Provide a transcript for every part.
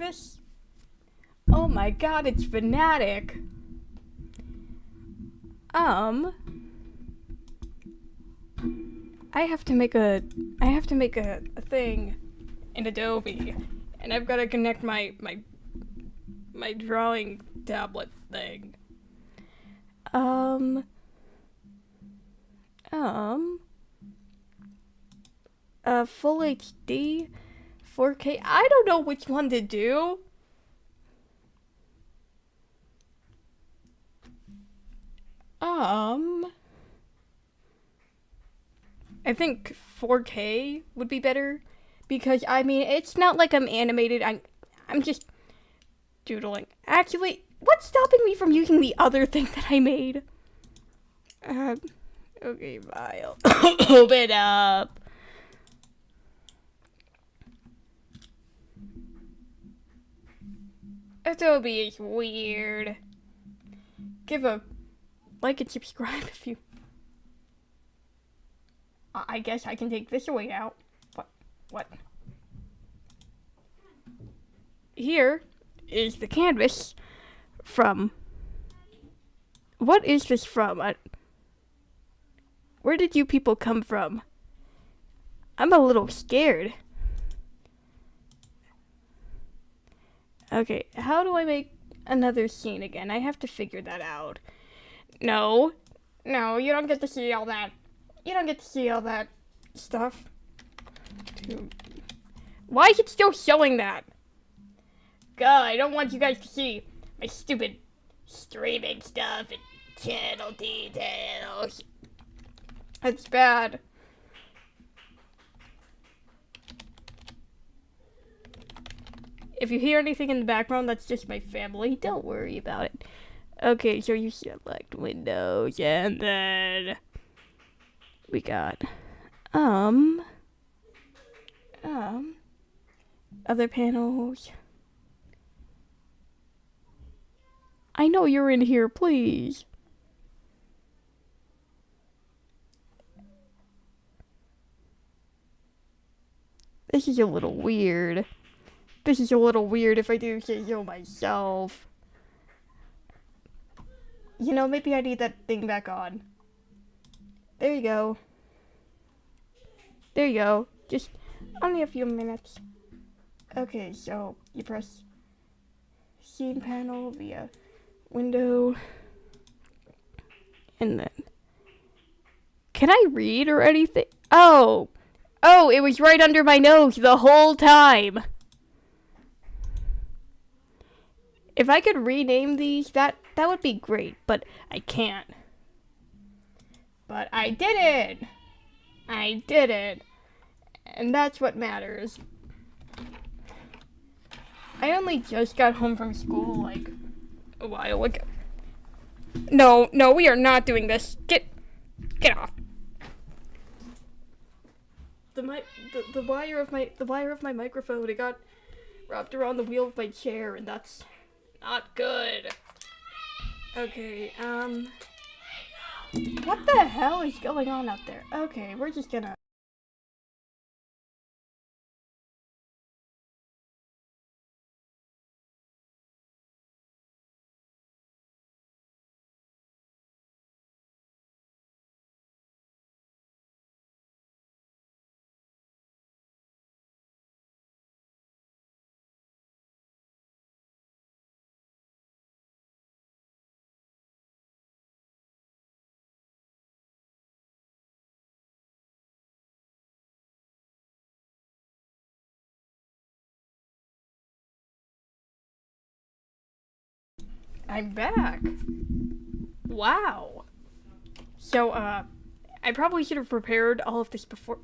this? Oh my god, it's Fanatic. I have to make a thing in Adobe, and I've got to connect my drawing tablet thing. Full HD, 4K. I don't know which one to do. I think 4K would be better, because I mean it's not like I'm animated. I'm just doodling. Actually, what's stopping me from using the other thing that I made? Okay, file. Open up. Adobe is weird. Give a like and subscribe if you... I guess I can take this away now. What? Here is the canvas from... What is this from? Where did you people come from? I'm a little scared. Okay, how do I make another scene again? I have to figure that out. No, you don't get to see all that. You don't get to see all that stuff. Why is it still showing that? God, I don't want you guys to see my stupid streaming stuff and channel details. That's bad. If you hear anything in the background, that's just my family. Don't worry about it. Okay, so you select Windows, and then we got other panels. I know you're in here, please. This is a little weird. This is a little weird if I do say so myself. You know, maybe I need that thing back on. There you go. There you go. Just only a few minutes. Okay, so you press scene panel via window. And then... Can I read or anything? Oh, it was right under my nose the whole time. If I could rename these, that would be great, but I can't. But I did it! I did it. And that's what matters. I only just got home from school, like, a while ago. No, we are not doing this. Get off. The wire of my microphone, it got wrapped around the wheel of my chair, and that's not good. Okay, what the hell is going on out there? Okay, we're just gonna... I'm back. Wow. So, I probably should have prepared all of this before...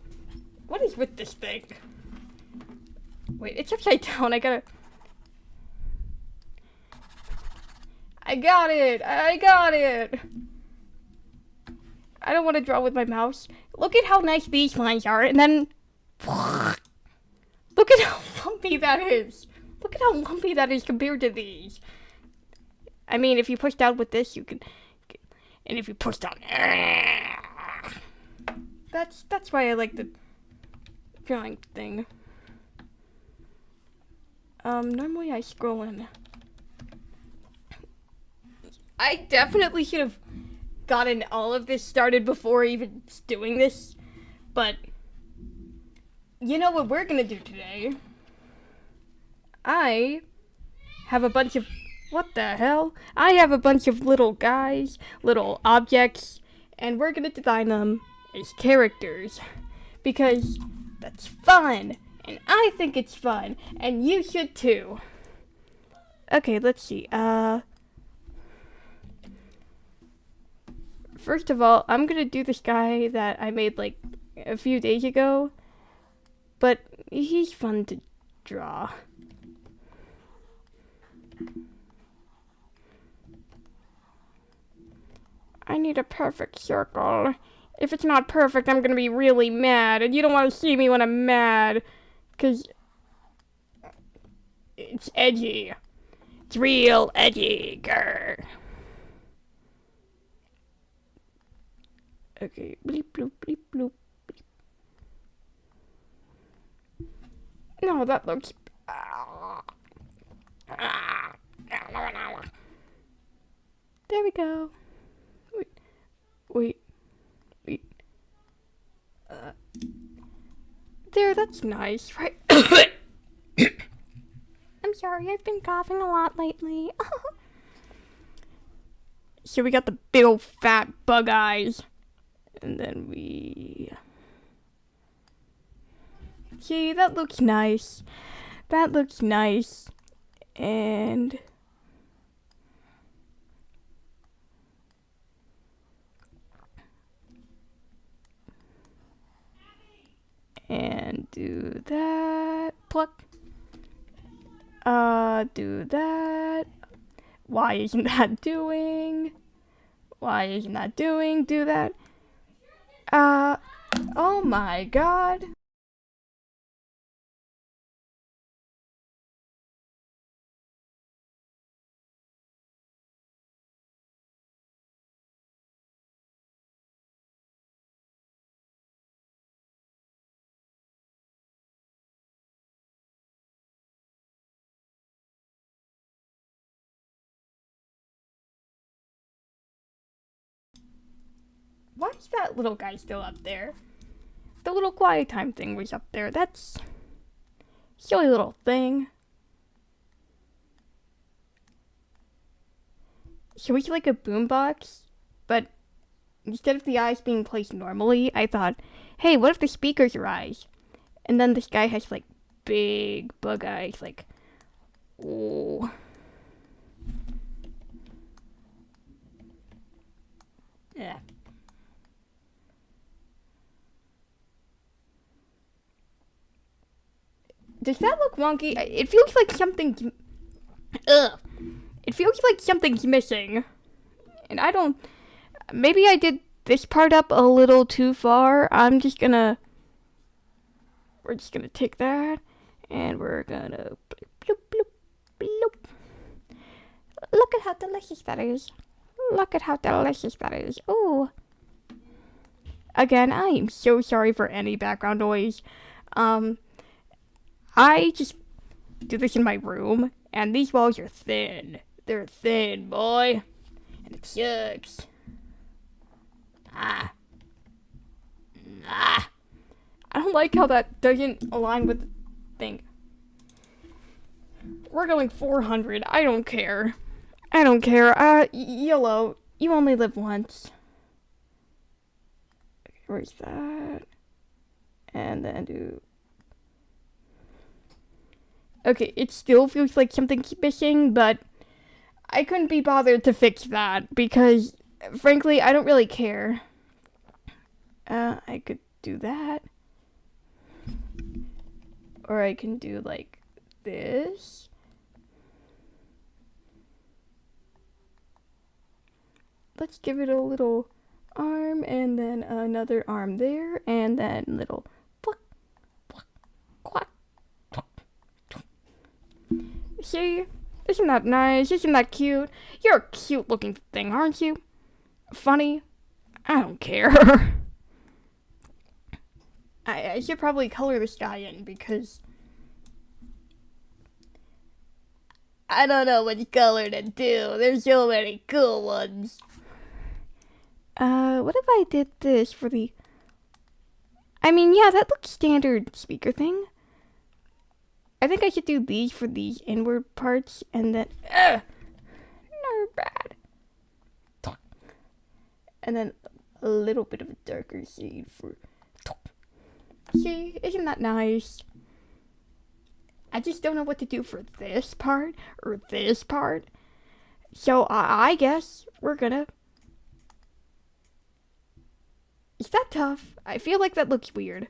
What is with this thing? Wait, it's upside down. I got it! I got it! I don't want to draw with my mouse. Look at how nice these lines are, and then... Look at how lumpy that is! Look at how lumpy that is compared to these. I mean, if you push down with this, you can... And if you push down... That's why I like the drawing thing. Normally I scroll in. I definitely should have gotten all of this started before even doing this, but you know what we're gonna do today? I have a bunch of, what the hell? I have a bunch of little guys, little objects, and we're gonna design them as characters, because that's fun, and I think it's fun, and you should too. Okay, let's see, first of all, I'm gonna do this guy that I made like a few days ago, but he's fun to draw. I need a perfect circle. If it's not perfect, I'm gonna be really mad, and you don't want to see me when I'm mad, because it's edgy. It's real edgy, grr. Okay, bleep bloop bleep bloop. No, that looks. There we go. Wait. There, that's nice, right? I'm sorry, I've been coughing a lot lately. So we got the big old fat bug eyes. And then we... See, that looks nice. That looks nice. And... do that. Pluck. Do that. Why isn't that doing? Do that. Oh my god. Why is that little guy still up there? The little quiet time thing was up there. That's silly little thing. Should we like a boombox? But instead of the eyes being placed normally, I thought, hey, what if the speakers are eyes? And then this guy has like big bug eyes, like, oh. Yeah. Does that look wonky? It feels like something. Ugh. It feels like something's missing. And I don't. Maybe I did this part up a little too far. We're just gonna take that. And we're gonna. Bloop, bloop, bloop. Look at how delicious that is. Ooh. Again, I am so sorry for any background noise. I just do this in my room, and these walls are thin. They're thin, boy. And it sucks. I don't like how that doesn't align with the thing. We're going 400. I don't care. YOLO. You only live once. Okay, where's that? And then do... Okay, it still feels like something's missing, but I couldn't be bothered to fix that because, frankly, I don't really care. I could do that. Or I can do, like, this. Let's give it a little arm, and then another arm there, and then little pluck, pluck, quack. See? Isn't that nice? Isn't that cute? You're a cute looking thing, aren't you? Funny? I don't care. I should probably color this guy in because I don't know which color to do. There's so many cool ones. What if I did this for the... I mean, yeah, that looks standard speaker thing. I think I should do these for these inward parts, and then... No, bad. And then a little bit of a darker shade for... See, isn't that nice? I just don't know what to do for this part, or this part. So, I guess we're gonna... Is that tough? I feel like that looks weird.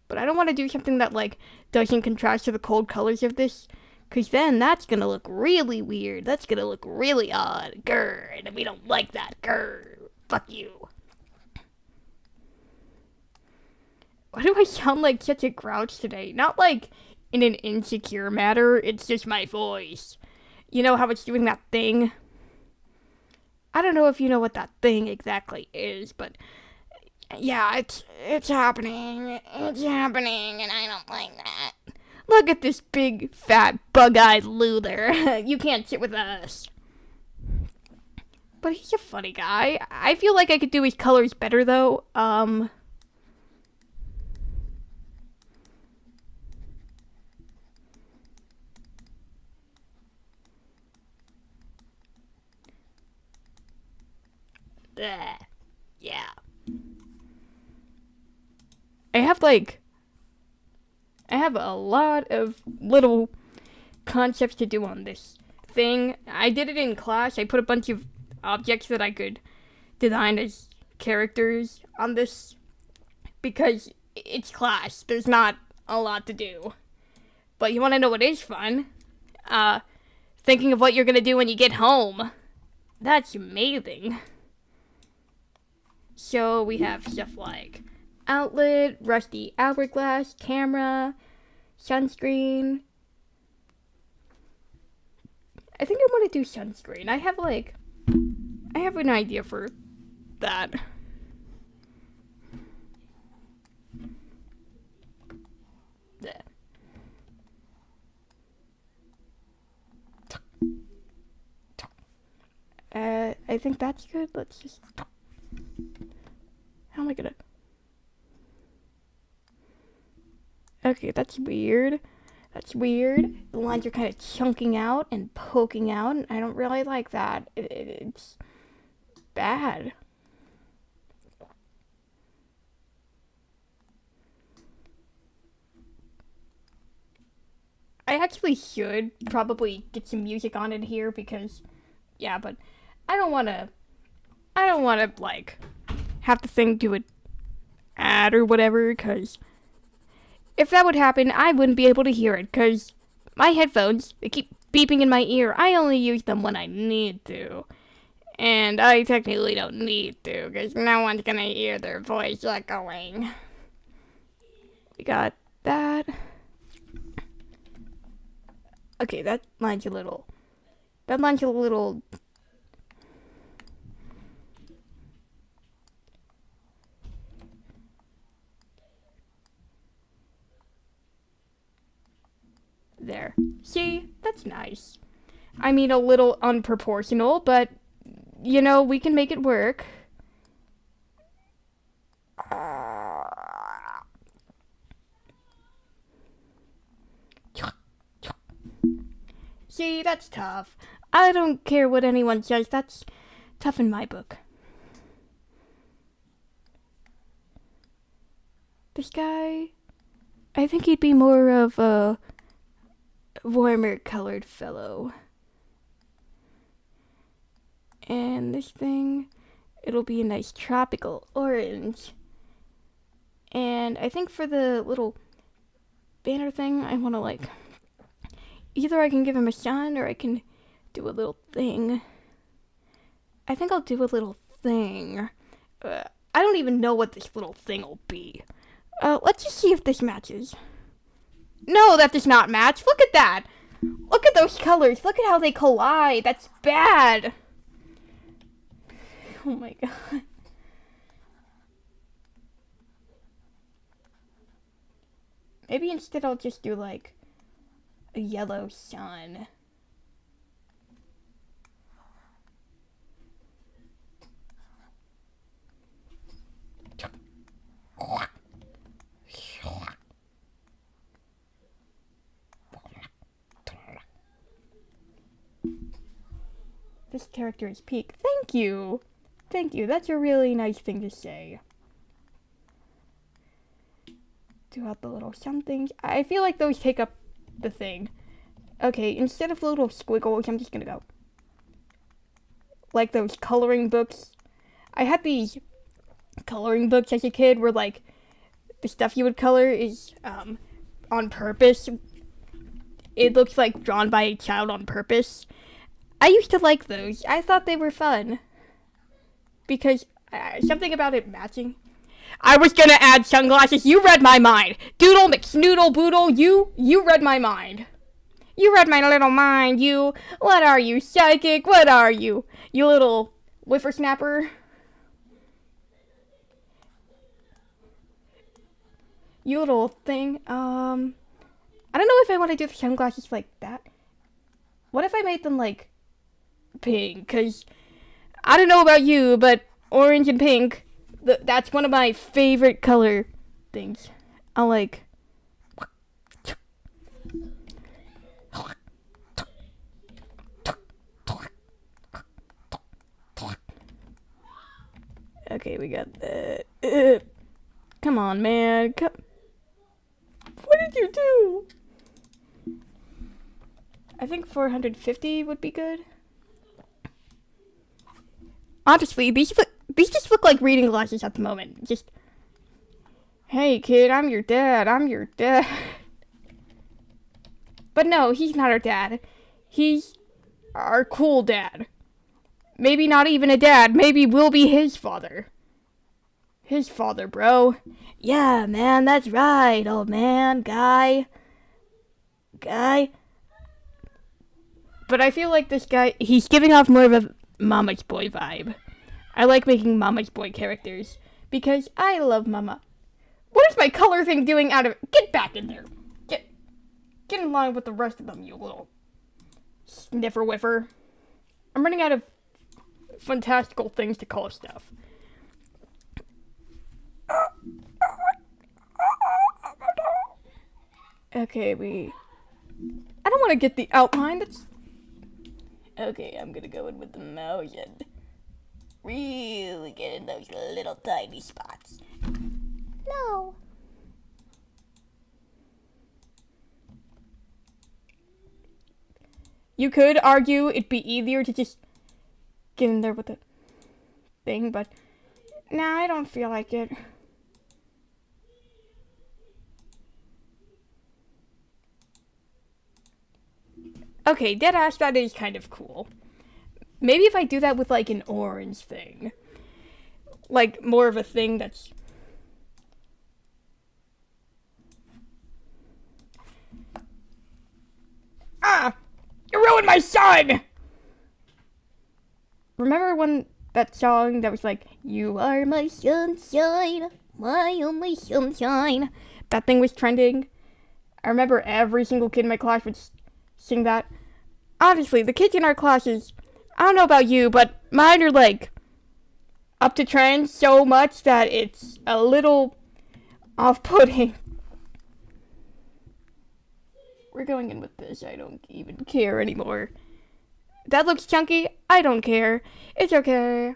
But I don't want to do something that, like, doesn't contrast to the cold colors of this. Because then that's going to look really weird. That's going to look really odd. Grr. And we don't like that. Grr. Fuck you. Why do I sound like such a grouch today? Not like in an insecure matter. It's just my voice. You know how it's doing that thing? I don't know if you know what that thing exactly is, but... Yeah, it's happening. It's happening, and I don't like that. Look at this big, fat, bug-eyed loser. You can't sit with us. But he's a funny guy. I feel like I could do his colors better, though. Yeah. I have a lot of little concepts to do on this thing. I did it in class. I put a bunch of objects that I could design as characters on this because it's class. There's not a lot to do. But you want to know what is fun? Thinking of what you're going to do when you get home. That's amazing. So we have stuff like outlet, rusty hourglass, camera, sunscreen. I think I want to do sunscreen. I have an idea for that. I think that's good. Let's just... How am I gonna... Okay, that's weird. That's weird. The lines are kind of chunking out and poking out, and I don't really like that. It's bad. I actually should probably get some music on in here because, yeah, but I don't want to, like, have the thing do an ad or whatever, because if that would happen, I wouldn't be able to hear it, because my headphones, they keep beeping in my ear. I only use them when I need to. And I technically don't need to, because no one's gonna hear their voice echoing. We got that. Okay, that line's a little... There. See? That's nice. I mean, a little unproportional, but, you know, we can make it work. See, that's tough. I don't care what anyone says, that's tough in my book. This guy, I think he'd be more of a warmer colored fellow. And this thing, it'll be a nice tropical orange. And I think for the little banner thing, I want to, like, either I can give him a sun or I can do a little thing. I think I'll do a little thing. I don't even know what this little thing will be. Let's just see if this matches. No, that does not match. Look at that. Look at those colors. Look at how they collide. That's bad. Oh my god. Maybe instead I'll just do, like, a yellow sun. This character is peak. Thank you. Thank you. That's a really nice thing to say. Do out the little somethings. I feel like those take up the thing. Okay, instead of little squiggles, I'm just gonna go. Like those coloring books. I had these coloring books as a kid where, like, the stuff you would color is on purpose. It looks like drawn by a child on purpose. I used to like those. I thought they were fun. Because something about it matching. I was gonna add sunglasses. You read my mind. Doodle McSnoodle Boodle, you read my mind. You read my little mind, you. What are you, psychic? What are you? You little whippersnapper? You little thing. I don't know if I want to do the sunglasses like that. What if I made them, like, pink? Because I don't know about you, but orange and pink, that's one of my favorite color things. I like. Okay, we got that. Come on, man. What did you do? I think 450 would be good. Honestly, these just look like reading glasses at the moment. Just, hey kid, I'm your dad. I'm your dad. But no, he's not our dad. He's our cool dad. Maybe not even a dad. Maybe we'll be his father. His father, bro. Yeah, man, that's right, old man, guy. But I feel like this guy, he's giving off more of a Mama's Boy vibe. I like making Mama's Boy characters because I love Mama. What is my color thing doing out of it? Get back in there. Get in line with the rest of them, you little sniffer whiffer. I'm running out of fantastical things to call stuff. Okay, I don't want to get the outline. Okay, I'm gonna go in with the mouse and really get in those little tiny spots. No. You could argue it'd be easier to just get in there with the thing, but nah, I don't feel like it. Okay, deadass, that is kind of cool. Maybe if I do that with, like, an orange thing. Like, more of a thing that's... Ah! You ruined my sun! Remember when that song that was like, you are my sunshine, my only sunshine? That thing was trending. I remember every single kid in my class would sing that. Honestly, the kids in our classes, I don't know about you, but mine are, like, up to trend so much that it's a little off-putting. We're going in with this. I don't even care anymore. That looks chunky. I don't care. It's okay.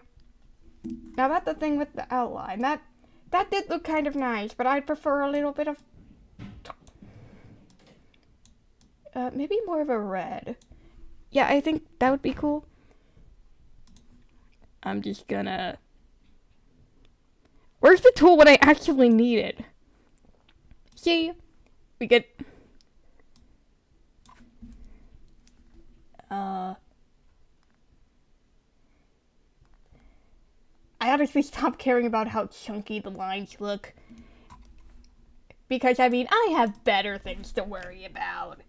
Now that's the thing with the outline. That did look kind of nice, but I'd prefer a little bit of... maybe more of a red. Yeah, I think that would be cool. I'm just gonna... Where's the tool when I actually need it? See? We get... I honestly stopped caring about how chunky the lines look. Because, I mean, I have better things to worry about.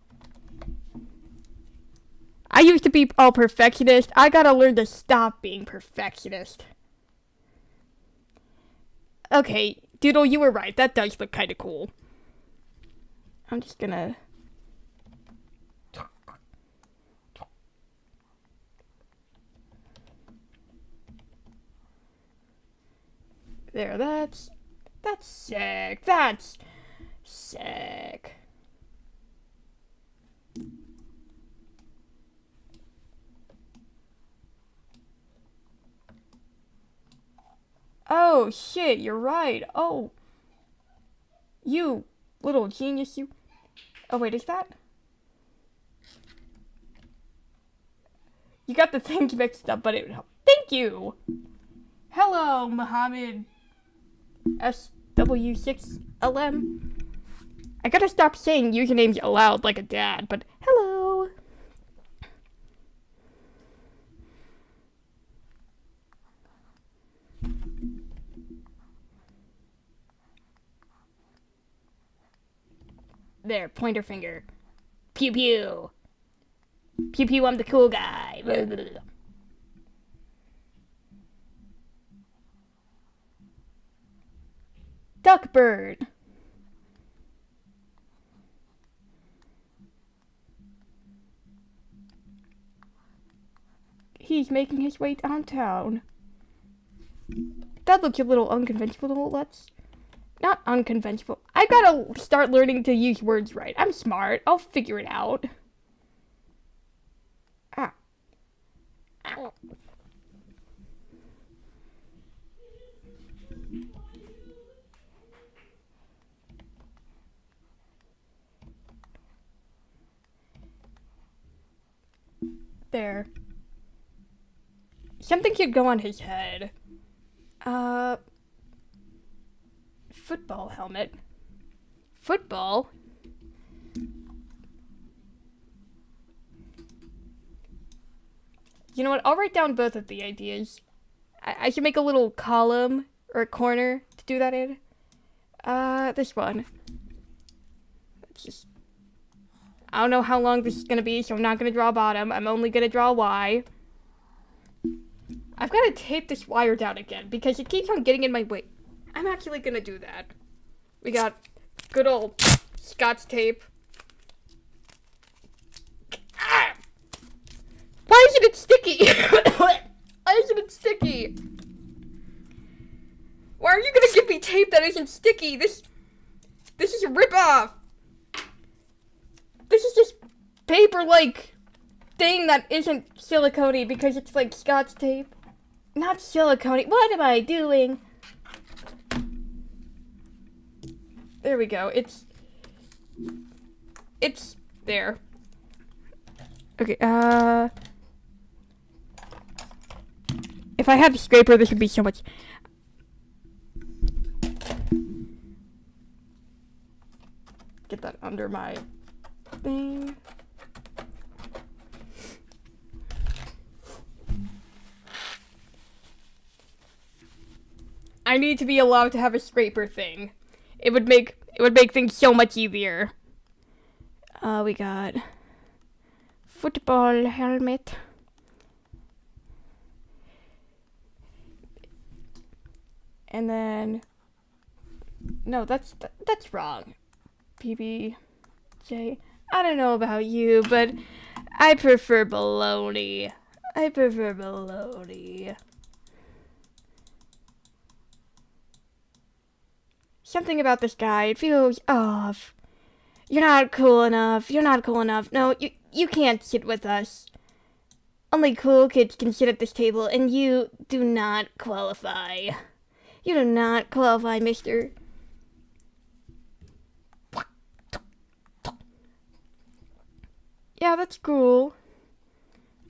I used to be all perfectionist. I gotta learn to stop being perfectionist. Okay, Doodle, you were right. That does look kind of cool. I'm just gonna There, that's sick. That's sick. Oh, shit, you're right. Oh. You little genius, you. Oh, wait, is that? You got the things mixed up, but it would help. Thank you. Hello, Muhammad SW6LM. I gotta stop saying usernames aloud like a dad, but hello. There, pointer finger. Pew pew. Pew pew, I'm the cool guy. Duckbird. He's making his way downtown. That looks a little unconventional. Let's... Not unconventional. I gotta start learning to use words right. I'm smart. I'll figure it out. Ah. Ow. There. Something should go on his head. Football helmet. Football? You know what? I'll write down both of the ideas. I should make a little column or a corner to do that in. This one. Let's just... I don't know how long this is gonna be, so I'm not gonna draw bottom. I'm only gonna draw Y. I've gotta tape this wire down again because it keeps on getting in my way. I'm actually gonna do that. We got good old Scotch tape. Ah! Why isn't it sticky? Why isn't it sticky? Why are you gonna give me tape that isn't sticky? This is a ripoff. This is just paper-like thing that isn't silicone-y because it's like Scotch tape. Not silicone-y. What am I doing? There we go. It's there. Okay, if I had a scraper, this would be so much. Get that under my thing. I need to be allowed to have a scraper thing. It would make things so much easier. We got football helmet. And then no, that's wrong. PBJ. I don't know about you, but I prefer bologna. I prefer bologna. Something about this guy, it feels off. You're not cool enough. You're not cool enough. No, you can't sit with us. Only cool kids can sit at this table, and you do not qualify. You do not qualify, mister. Yeah, that's cool.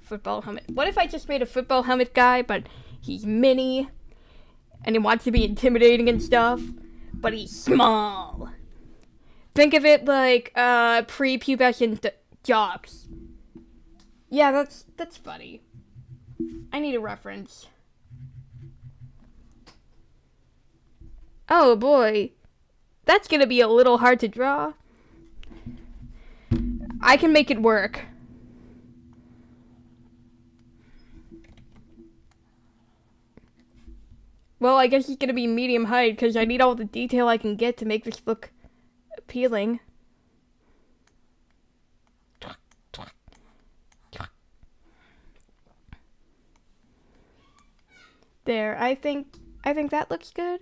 Football helmet. What if I just made a football helmet guy, but he's mini, and he wants to be intimidating and stuff, but he's small? Think of it like pre-pubescent jocks. Yeah, that's funny. I need a reference. Oh boy, that's gonna be a little hard to draw. I can make it work. Well, I guess he's gonna be medium height because I need all the detail I can get to make this look appealing. There, I think that looks good.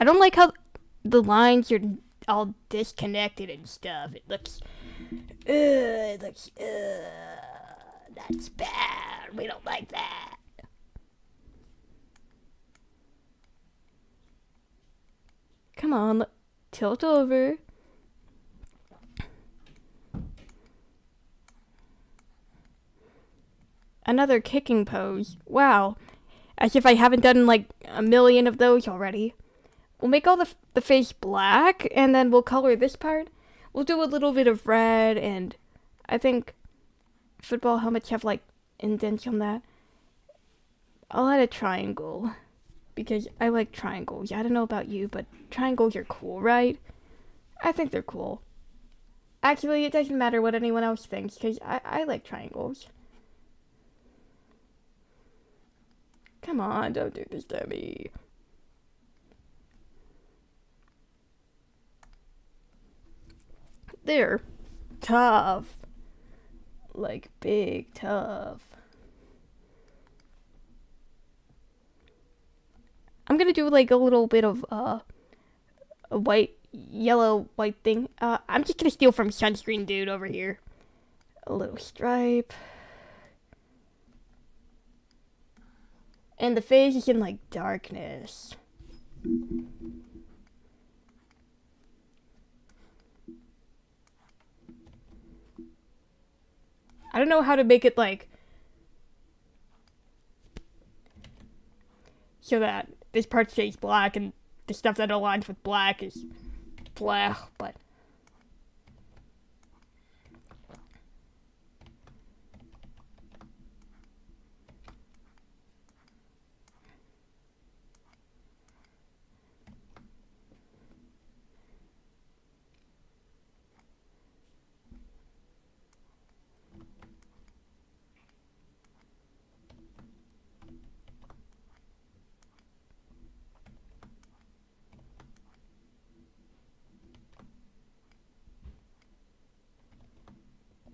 I don't like how the lines are all disconnected and stuff. It looks, that's bad. We don't like that. Come on, tilt over. Another kicking pose. Wow. As if I haven't done like a million of those already. We'll make all the face black, and then we'll color this part. We'll do a little bit of red, and I think football helmets have like indents on that. I'll add a triangle, because I like triangles. I don't know about you, but triangles are cool, right? I think they're cool. Actually, it doesn't matter what anyone else thinks, because I like triangles. Come on, don't do this to me. They're tough. Like, big tough. I'm gonna do like a little bit of a yellow white thing. I'm just gonna steal from Sunscreen Dude over here. A little stripe. And the face is in like darkness. I don't know how to make it like so that this part stays black and the stuff that aligns with black is black, but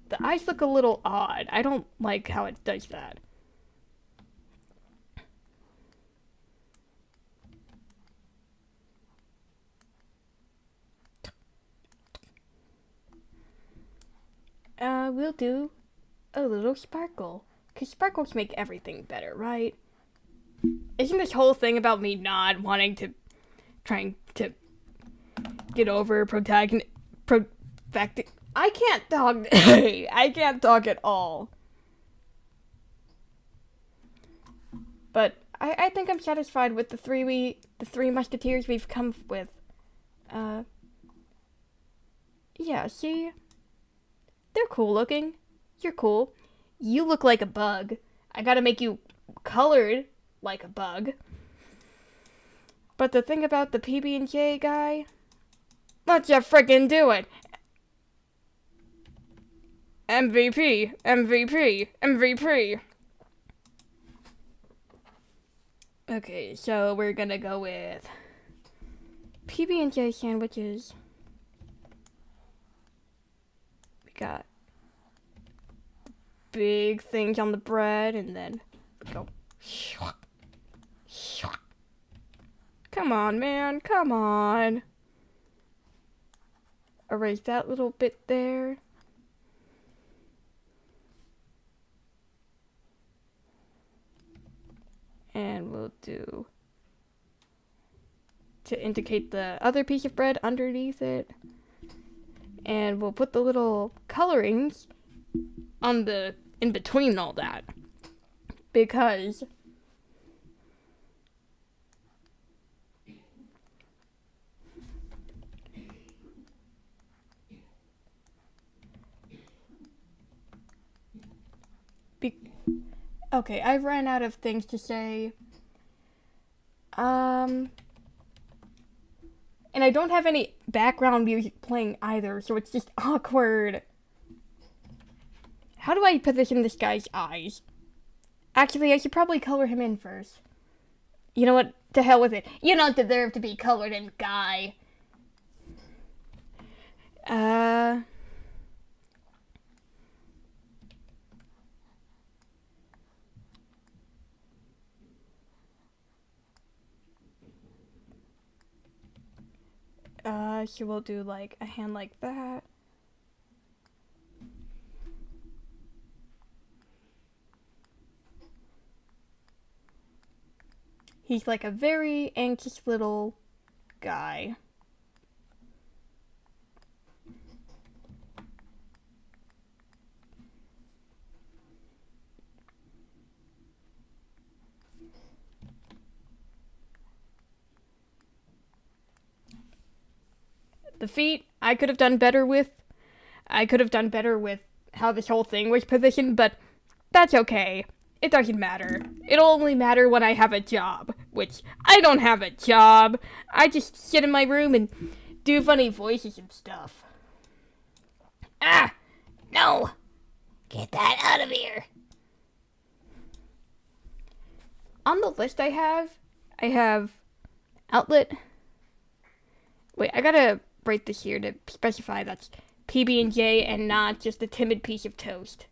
the eyes look a little odd. I don't like how it does that. We'll do a little sparkle. Because sparkles make everything better, right? Isn't this whole thing about me not wanting to, trying to get over I can't talk. I can't talk at all. But I think I'm satisfied with the three musketeers we've come with. Yeah, see? They're cool looking. You're cool. You look like a bug. I gotta make you colored like a bug. But the thing about the PB&J guy, let's just frickin' do it. MVP, MVP, MVP. Okay, so we're gonna go with PB&J sandwiches. We got big things on the bread, and then we go. Come on, man, come on. Erase that little bit there. And we'll do, to indicate the other piece of bread underneath it. And we'll put the little colorings on the, in between all that. Because okay, I've ran out of things to say. And I don't have any background music playing either, so it's just awkward. How do I position this guy's eyes? Actually, I should probably color him in first. You know what? To hell with it. You don't deserve to be colored in, guy. So we'll do like a hand like that. He's like a very anxious little guy. The feet, I could have done better with. I could have done better with how this whole thing was positioned, but that's okay. It doesn't matter. It'll only matter when I have a job, which I don't have a job. I just sit in my room and do funny voices and stuff. Ah! No! Get that out of here! On the list I have outlet. Wait, I gotta write this here to specify that's PB&J and not just a timid piece of toast.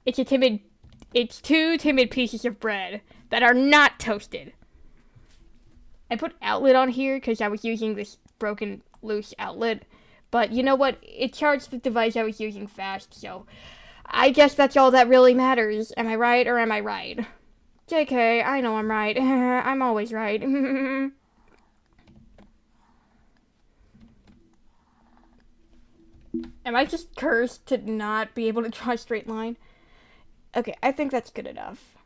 It's two timid pieces of bread that are not toasted. I put outlet on here because I was using this broken loose outlet, but you know what? It charged the device I was using fast, so I guess that's all that really matters. Am I right or am I right? JK, I know I'm right. I'm always right. Am I just cursed to not be able to draw a straight line? Okay, I think that's good enough.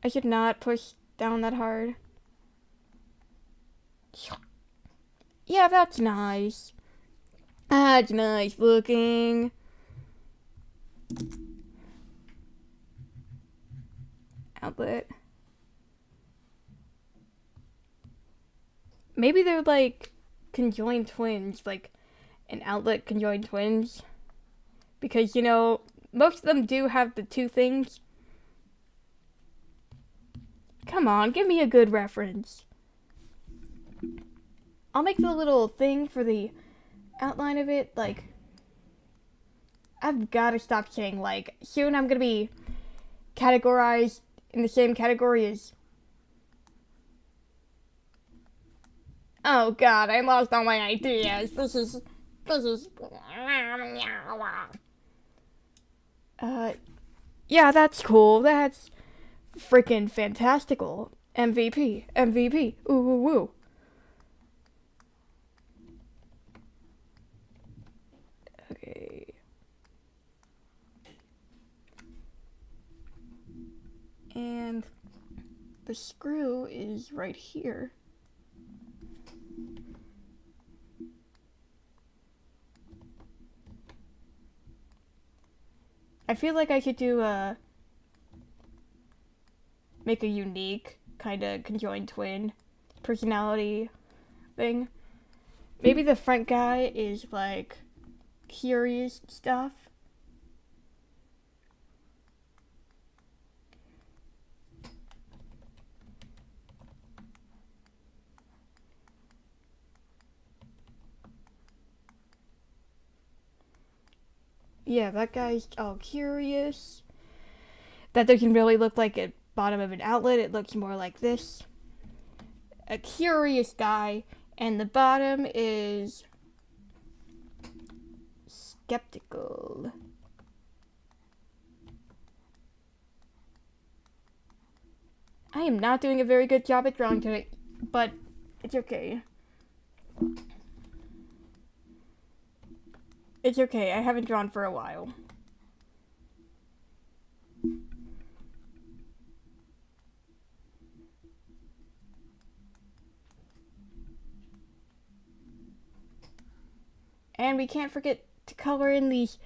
I should not push down that hard. Yeah, that's nice. That's nice looking. Outlet. Maybe they're like conjoined twins, like an outlet conjoined twins. Because, you know, most of them do have the two things. Come on, give me a good reference. I'll make the little thing for the outline of it, like, I've gotta stop saying like. Soon I'm gonna be categorized in the same category as... Oh god, I lost all my ideas. This is... Yeah, that's cool. That's freaking fantastical. MVP. MVP. Ooh, ooh, ooh. Okay. And the screw is right here. I feel like I should do make a unique kind of conjoined twin personality thing. Maybe the front guy is like curious stuff. Yeah, that guy's all curious. That doesn't really look like a bottom of an outlet. It looks more like this. A curious guy. And the bottom is skeptical. I am not doing a very good job at drawing today, but it's okay. It's okay, I haven't drawn for a while. And we can't forget to color in these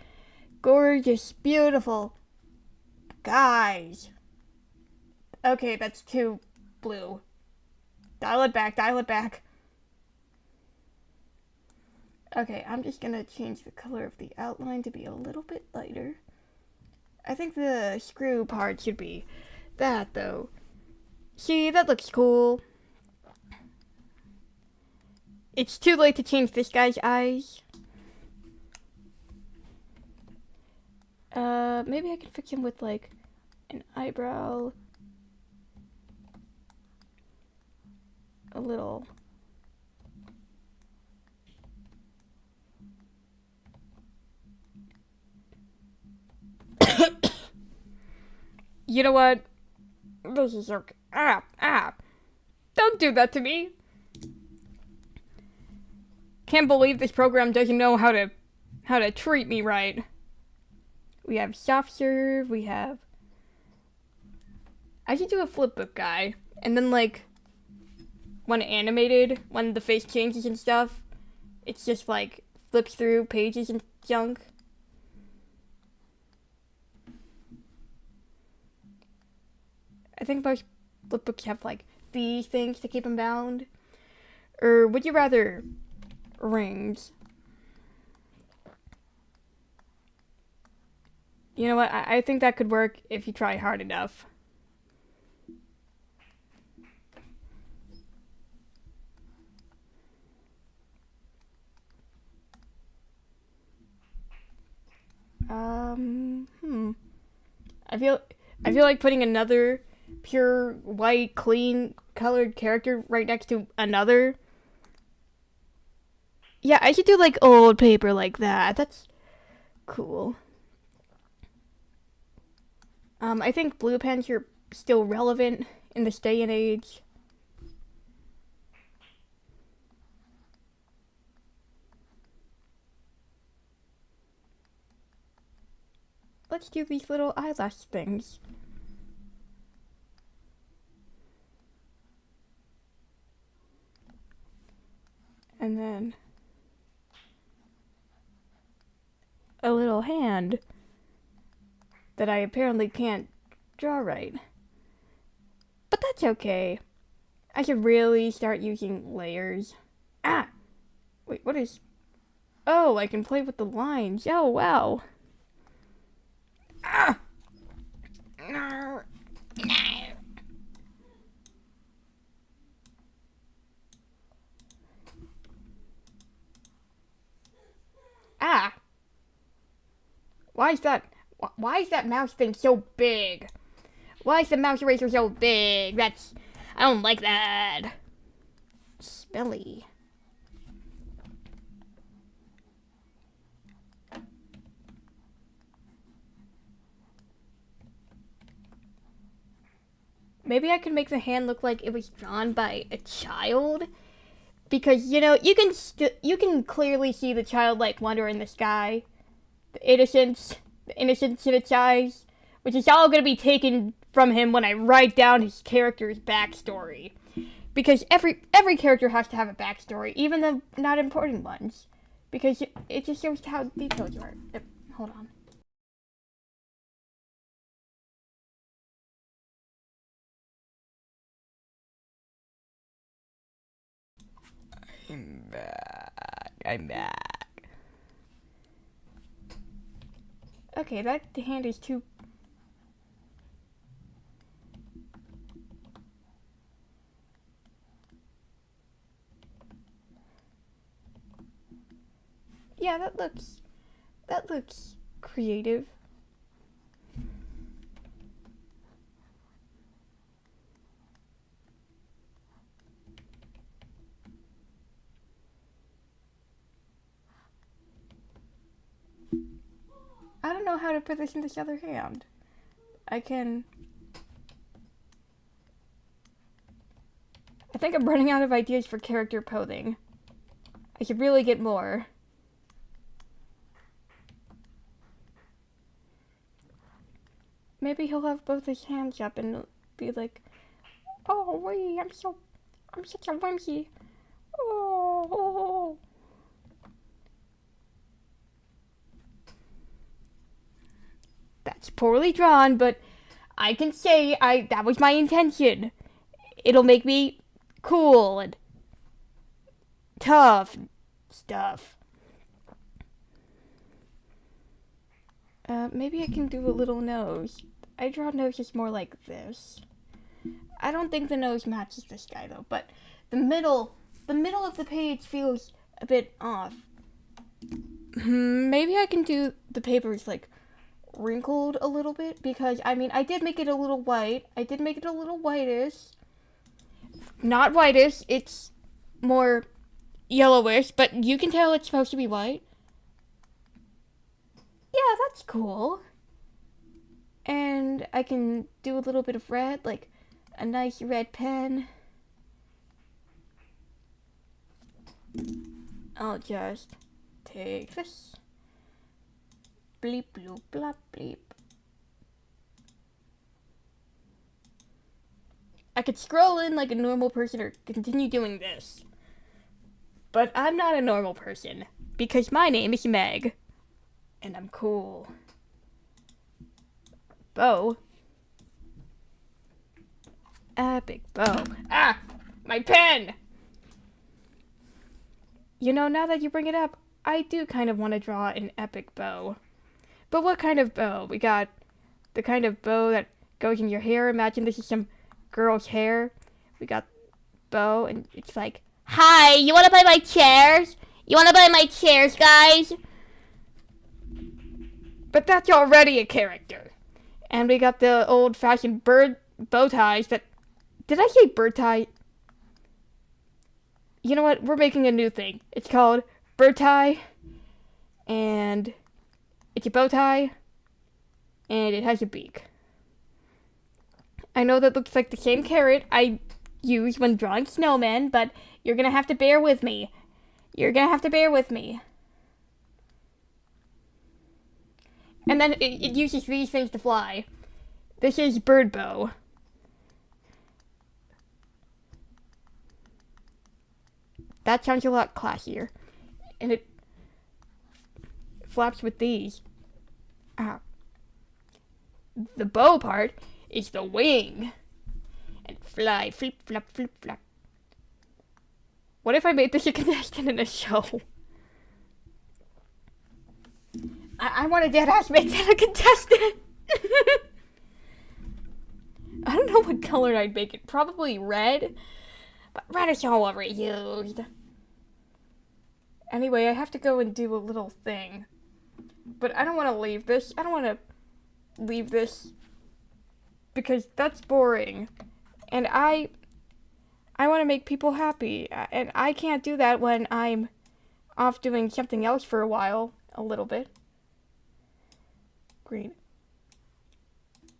gorgeous, beautiful guys. Okay, that's too blue. Dial it back, dial it back. Okay, I'm just gonna change the color of the outline to be a little bit lighter. I think the screw part should be that, though. See, that looks cool. It's too late to change this guy's eyes. Maybe I can fix him with, like, an eyebrow. A little You know what? This is okay. Don't do that to me. Can't believe this program doesn't know how to treat me right. We have soft serve, we have... I should do a flipbook guy. And then, like, when animated, when the face changes and stuff, it's just, like, flips through pages and junk. I think most flipbooks have, like, these things to keep them bound. Or would you rather rings? You know what? I think that could work if you try hard enough. I feel like putting another pure white, clean colored character right next to another. Yeah, I should do like old paper like that. That's cool. I think blue pens are still relevant in this day and age. Let's do these little eyelash things. And then a little hand that I apparently can't draw right. But that's okay. I should really start using layers. Wait, what is... Oh, I can play with the lines. Oh, wow. No. Why is that mouse thing so big? Why is the mouse eraser so big? I don't like that. Smelly. Maybe I could make the hand look like it was drawn by a child. Because, you know, you can clearly see the childlike wonder in the sky. The innocence in its eyes. Which is all going to be taken from him when I write down his character's backstory. Because every character has to have a backstory, even the not important ones. Because it just shows how detailed you are. Hold on. I'm back. Okay, that hand is too... Yeah, that looks creative. I don't know how to position this other hand. I think I'm running out of ideas for character posing. I should really get more. Maybe he'll have both his hands up and be like, "Oh wait, I'm such a whimsy. Oh." That's poorly drawn, but I can say that was my intention. It'll make me cool and tough and stuff. Maybe I can do a little nose. I draw noses more like this. I don't think the nose matches this guy though, but the middle of the page feels a bit off. Maybe I can do the papers like wrinkled a little bit, because I mean I did make it a little white. I did make it a little whitish. Not whitish, it's more yellowish, but you can tell it's supposed to be white. Yeah, that's cool. And I can do a little bit of red, like a nice red pen. I'll just take this. Bleep, bloop, blop, bleep. I could scroll in like a normal person or continue doing this. But I'm not a normal person because my name is Meg. And I'm cool. Bow. Epic bow. Ah! My pen! You know, now that you bring it up, I do kind of want to draw an epic bow. But what kind of bow? We got the kind of bow that goes in your hair. Imagine this is some girl's hair. We got bow, and it's like, hi, you want to buy my chairs? You want to buy my chairs, guys? But that's already a character. And we got the old-fashioned bird bow ties that... Did I say bird tie? You know what? We're making a new thing. It's called bird tie. And it's a bow tie. And it has a beak. I know that looks like the same carrot I use when drawing snowmen, but you're gonna have to bear with me. You're gonna have to bear with me. And then it uses these things to fly. This is bird bow. That sounds a lot classier. And it flaps with these. Ah. The bow part is the wing. And fly, flip, flap, flip, flap. What if I made this a contestant in a show? I want to deadass make that a contestant. I don't know what color I'd make it. Probably red. But red is so overused. Anyway, I have to go and do a little thing. But I don't want to leave this. I don't want to leave this because that's boring. And I want to make people happy. And I can't do that when I'm off doing something else for a while. A little bit. Green.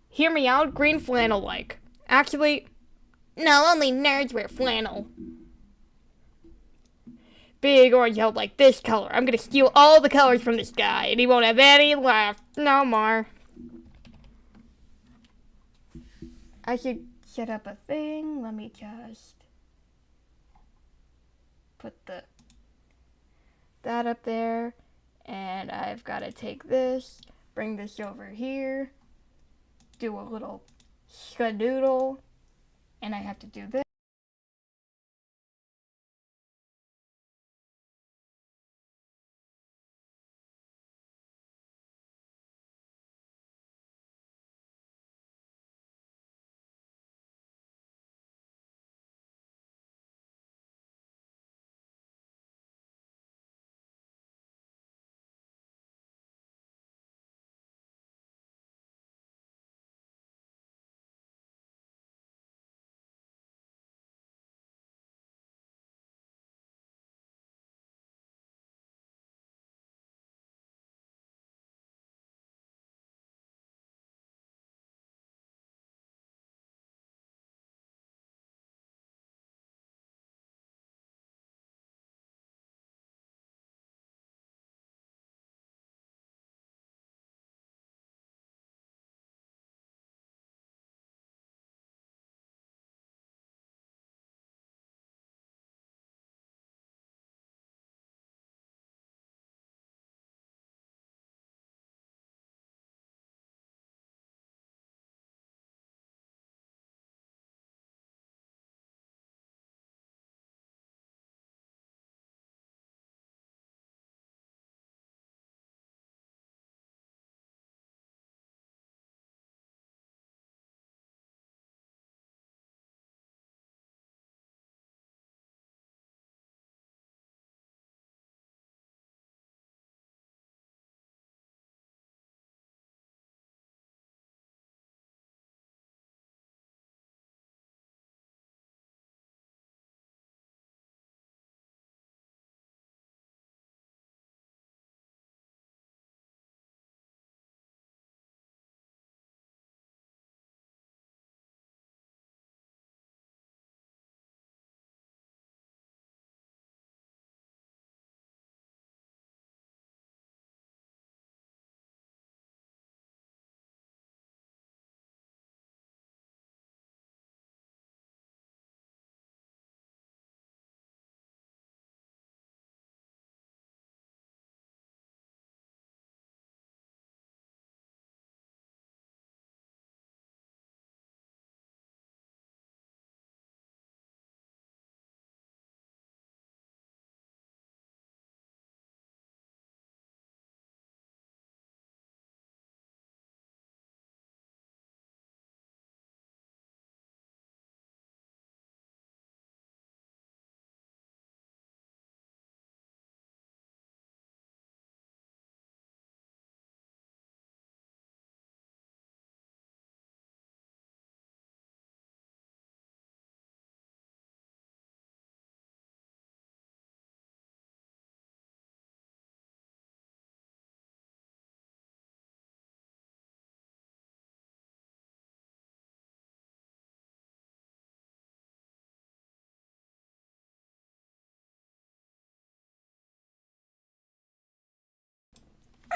Hear me out, green flannel like. Actually, no, only nerds wear flannel. Big orange out like this color. I'm gonna steal all the colors from this guy, and he won't have any left. No more. I should set up a thing. Let me just put that up there. And I've got to take this, bring this over here, do a little skadoodle, and I have to do this.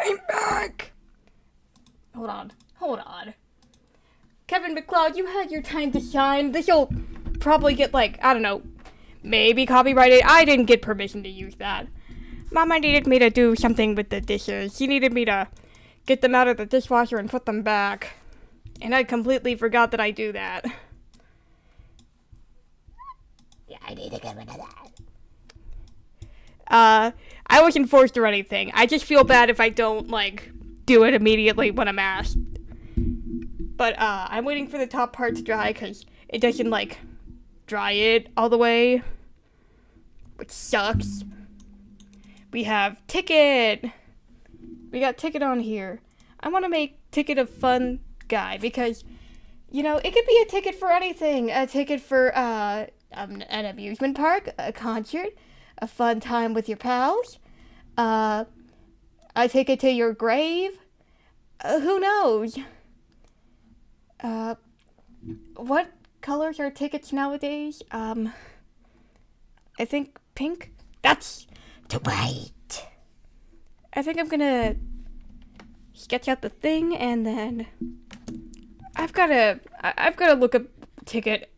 I'm back! Hold on. Kevin McLeod, you had your time to shine. This'll probably get, like, I don't know, maybe copyrighted. I didn't get permission to use that. Mama needed me to do something with the dishes. She needed me to get them out of the dishwasher and put them back. And I completely forgot that I do that. Yeah, I need to get rid of that. I wasn't forced or anything. I just feel bad if I don't, like, do it immediately when I'm asked. But, I'm waiting for the top part to dry because it doesn't, like, dry it all the way. Which sucks. We have Ticket. We got Ticket on here. I want to make Ticket a fun guy because, you know, it could be a ticket for anything. A ticket for, an amusement park, a concert, a fun time with your pals, a ticket to your grave. Who knows? What colors are tickets nowadays? I think pink. That's Right. I think I'm gonna sketch out the thing and then I've gotta look up Ticket.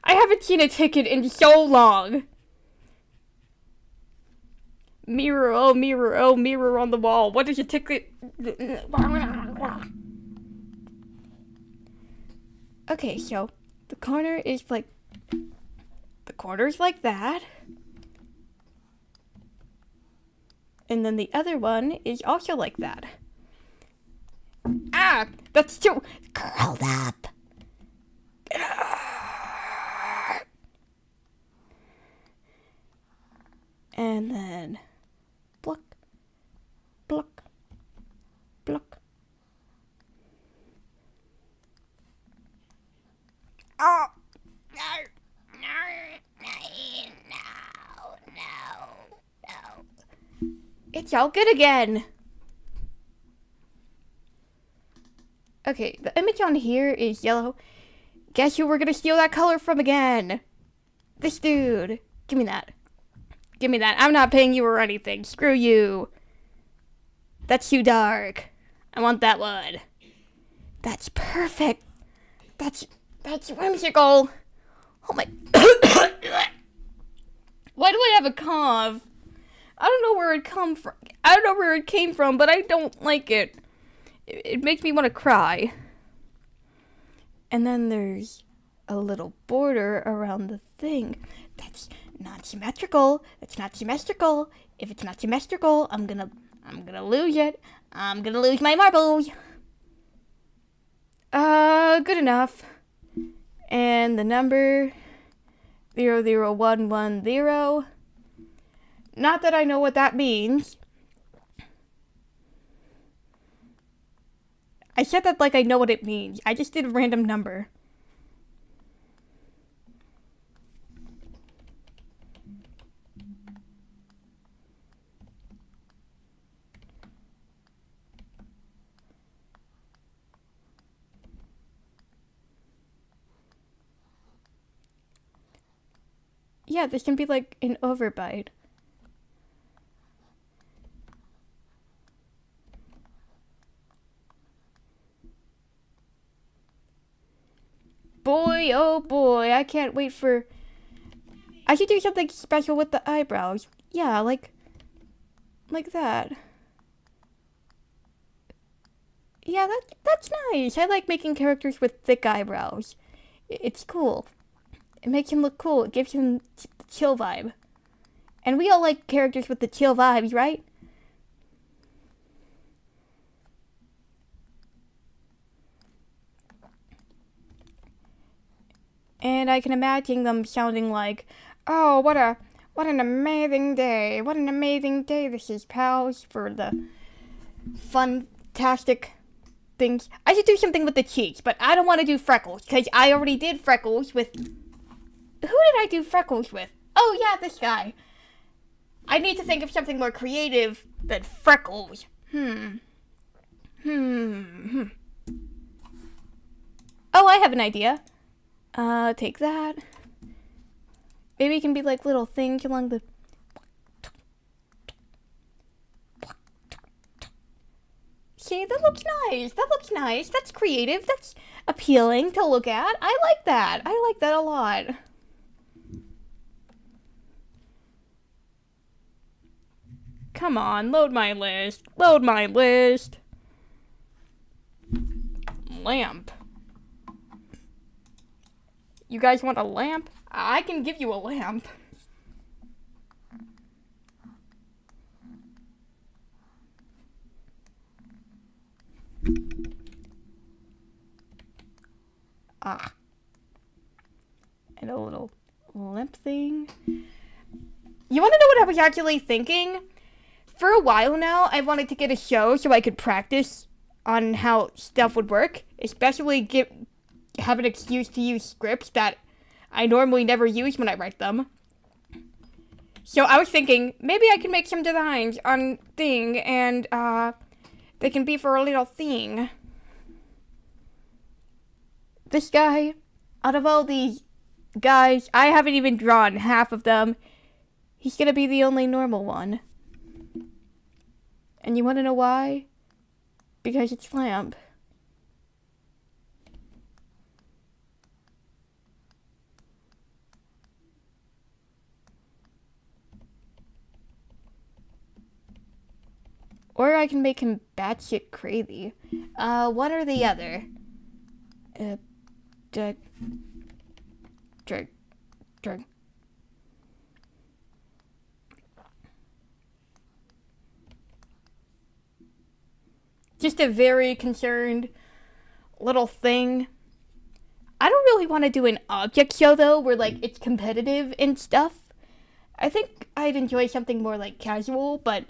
I haven't seen a Ticket in so long. Mirror, oh mirror on the wall. What is a ticket? Okay, so the corner is like that. And then the other one is also like that. Ah, that's too Curled up. And then pluck, pluck, pluck. Oh, No. it's all good again. Okay, the image on here is yellow. Guess who we're gonna steal that color from again? This dude. Give me that. Give me that. I'm not paying you or anything. Screw you. That's too dark. I want that one. That's perfect. That's whimsical. Oh my. Why do I have a cough? I don't know where it come from. I don't know where it came from, but I don't like it. It makes me want to cry. And then there's a little border around the thing. That's not symmetrical. That's not symmetrical. If it's not symmetrical, I'm gonna lose it. I'm gonna lose my marbles. Good enough. And the number 00110. Not that I know what that means. I said that like I know what it means. I just did a random number. Yeah, this can be like an overbite. Boy, oh boy, I can't wait for... I should do something special with the eyebrows. Yeah, like that. Yeah, that's nice. I like making characters with thick eyebrows. It's cool. It makes him look cool. It gives him the chill vibe. And we all like characters with the chill vibes, right? And I can imagine them sounding like, oh, what an amazing day. What an amazing day this is, pals, for the fantastic things. I should do something with the cheeks, but I don't want to do freckles, because I already did freckles with... Who did I do freckles with? Oh, yeah, this guy. I need to think of something more creative than freckles. Oh, I have an idea. Take that. Maybe it can be like little things along the... nice. That looks nice. That's creative. That's appealing to look at. I like that. I like that a lot. Come on, load my list. Load my list. Lamp. You guys want a lamp? I can give you a lamp. And a little lamp thing. You want to know what I was actually thinking? For a while now, I wanted to get a show so I could practice on how stuff would work, especially have an excuse to use scripts that I normally never use when I write them. So I was thinking, maybe I can make some designs on thing, and they can be for a little thing. This guy, out of all these guys, I haven't even drawn half of them. He's gonna be the only normal one. And you wanna know why? Because it's lamp. Or I can make him batshit crazy. One or the other. Just a very concerned little thing. I don't really want to do an object show though, where like it's competitive and stuff. I think I'd enjoy something more like casual, but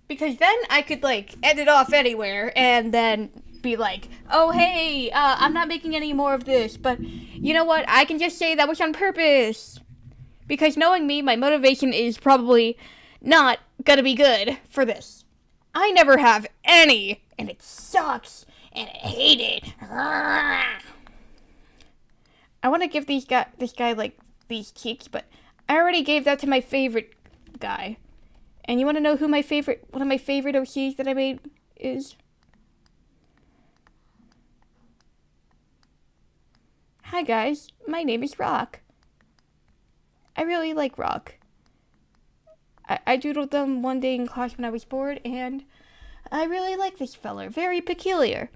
because then I could like edit off anywhere and then be like, oh hey, I'm not making any more of this, but you know what, I can just say that was on purpose. Because knowing me, my motivation is probably not gonna be good for this. I never have any, and it sucks, and I hate it. I want to give this guy like these cheeks, but I already gave that to my favorite guy. And you want to know who one of my favorite OCs that I made is? Hi guys, my name is Rock. I really like Rock. I doodled them one day in class when I was bored, and I really like this feller. Very peculiar.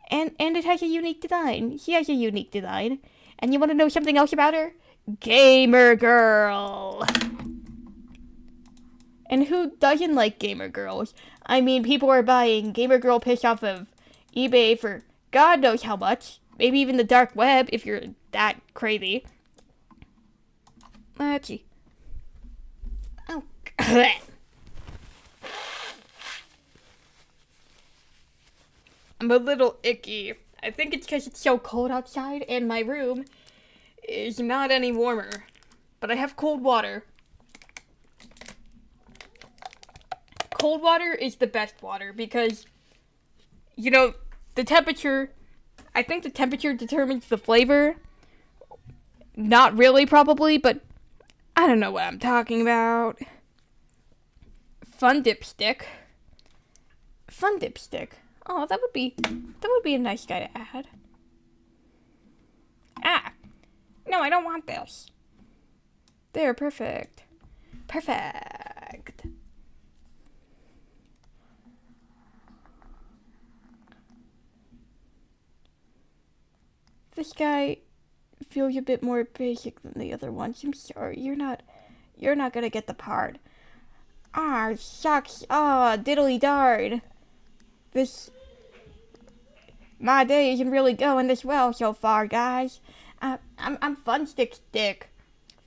And it has a unique design. She has a unique design. And you want to know something else about her? Gamer girl. And who doesn't like gamer girls? I mean, people are buying gamer girl pics off of eBay for God knows how much. Maybe even the dark web if you're that crazy. Let's see. Oh. I'm a little icky. I think it's because it's so cold outside and my room is not any warmer. But I have cold water. Cold water is the best water because, you know, the temperature, I think the temperature determines the flavor. Not really, probably, but I don't know what I'm talking about. Fun dipstick. Fun dipstick. Oh, that would be a nice guy to add. Ah, no, I don't want this. There, perfect. Perfect. This guy feels a bit more basic than the other ones. I'm sorry, you're not gonna get the part. Ah, shucks. Ah, diddly darn. My day isn't really going this well so far, guys. I'm fun stick.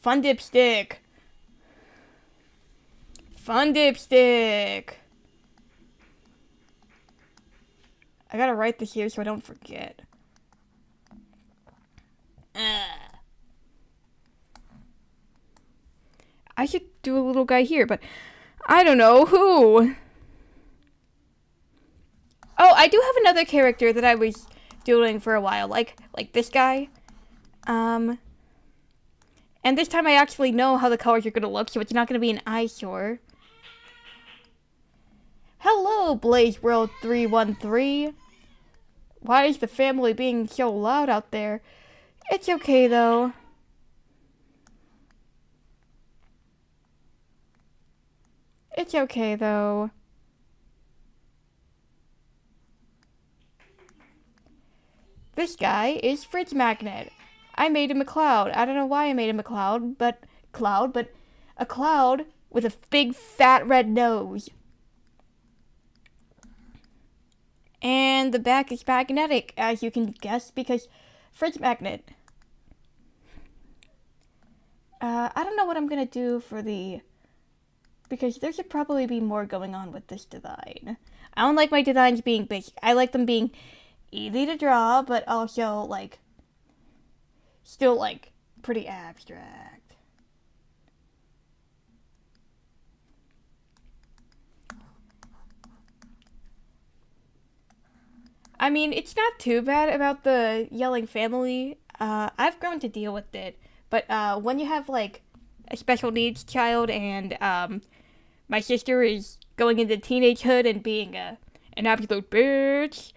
Fun dipstick. Fun dipstick. I gotta write this here so I don't forget. I should do a little guy here, but I don't know who. Oh, I do have another character that I was doing for a while, like this guy. And this time I actually know how the colors are gonna look, so it's not gonna be an eyesore. Hello, Blaze World 313. Why is the family being so loud out there? It's okay, though. It's okay, though. This guy is Fridge Magnet. I made him a cloud. I don't know why I made him a cloud, but a cloud with a big fat red nose. And the back is magnetic, as you can guess, because Fridge Magnet. I don't know what I'm gonna do for the... because there should probably be more going on with this design. I don't like my designs being basic. I like them being easy to draw, but also, like, still, like, pretty abstract. I mean, it's not too bad about the yelling family. I've grown to deal with it. But when you have, like, a special needs child and my sister is going into teenagehood and being an absolute bitch,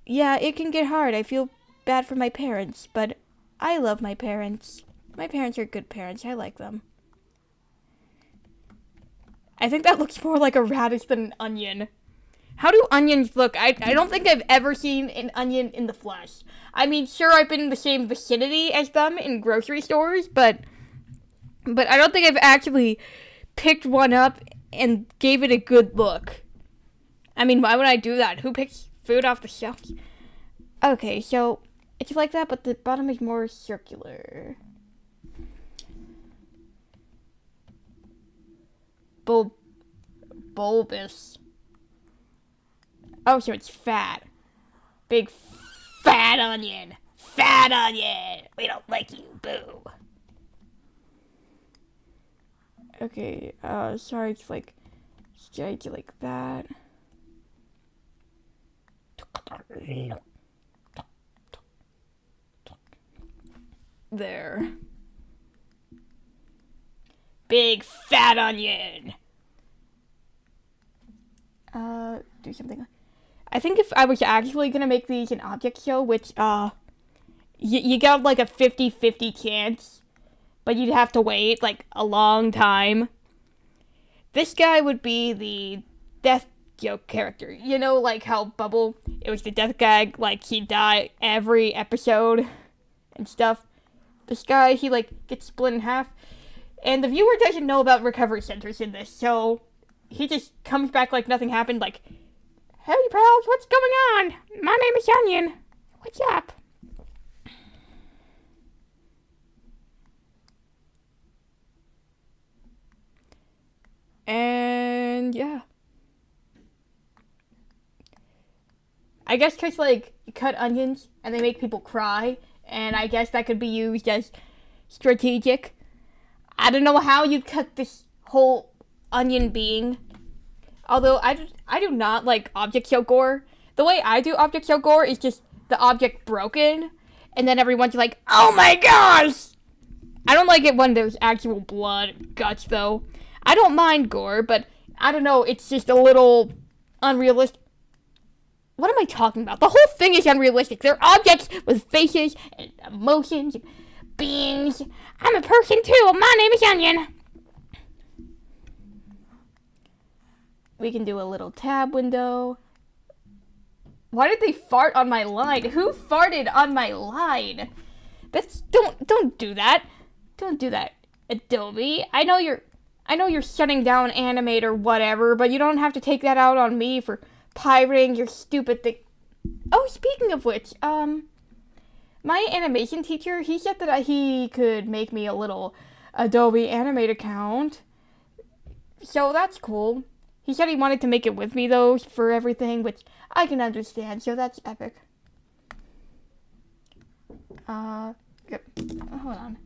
yeah, it can get hard. I feel bad for my parents, but I love my parents. My parents are good parents. I like them. I think that looks more like a radish than an onion. How do onions look? I don't think I've ever seen an onion in the flesh. I mean, sure, I've been in the same vicinity as them in grocery stores, but I don't think I've actually picked one up and gave it a good look. I mean, why would I do that? Who picks food off the shelf? Okay, so it's like that, but the bottom is more circular. Bulbous. Oh, so it's fat. Big fat onion. Fat onion. We don't like you, boo. Okay, sorry, it's like straight like that. There. Big fat onion. Do something. I think if I was actually gonna make these an object show, which, you got like a 50-50 chance, but you'd have to wait, like, a long time. This guy would be the death joke character. You know, like how Bubble, it was the death gag, like, he'd die every episode and stuff. This guy, he, like, gets split in half. And the viewer doesn't know about recovery centers in this, so he just comes back like nothing happened, like, hey, pals, what's going on? My name is Onion. What's up? And, yeah. I guess because, like, you cut onions and they make people cry, and I guess that could be used as strategic. I don't know how you'd cut this whole onion being. Although I do not like object show gore. The way I do object show gore is just the object broken, and then everyone's like, oh my gosh! I don't like it when there's actual blood, guts though. I don't mind gore, but I don't know, it's just a little unrealistic. What am I talking about? The whole thing is unrealistic. They're objects with faces and emotions and beings. I'm a person too. My name is Onion. We can do a little tab window. Why did they fart on my line? Who farted on my line? That's don't do that. Don't do that, Adobe. I know you're shutting down Animate or whatever, but you don't have to take that out on me for pirating your stupid thing. Oh, speaking of which, my animation teacher, he said that he could make me a little Adobe Animate account. So that's cool. He said he wanted to make it with me, though, for everything, which I can understand, so that's epic. Yep. Hold on.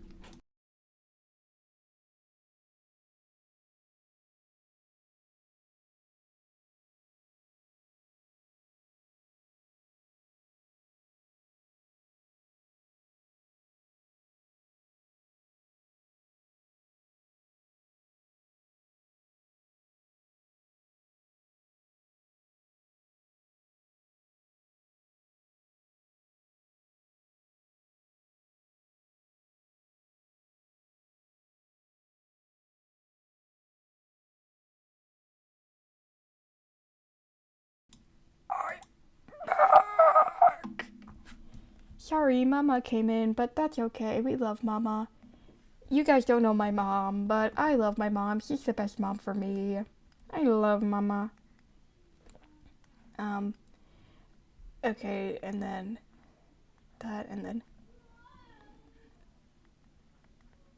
sorry, Mama came in, but that's okay. We love Mama. You guys don't know my mom, but I love my mom. She's the best mom for me. I love Mama. Okay, and then that, and then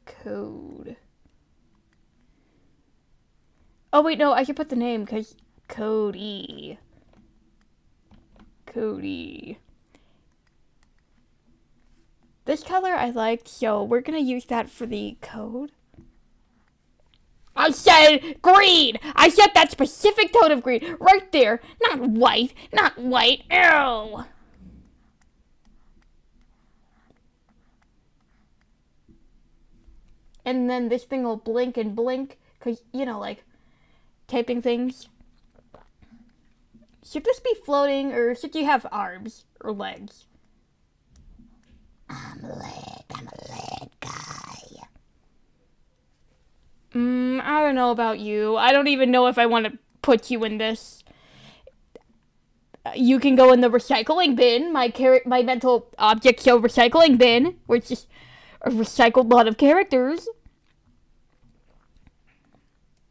code. Oh wait, no, I should put the name, because Cody. Cody. This color I liked, so we're gonna use that for the code. I said green! I said that specific tone of green, right there. Not white, not white, ew! And then this thing will blink and blink, because, you know, like, typing things. Should this be floating, or should you have arms or legs? I'm a leg guy. I don't know about you. I don't even know if I want to put you in this. You can go in the recycling bin, my mental object show recycling bin, where it's just a recycled lot of characters.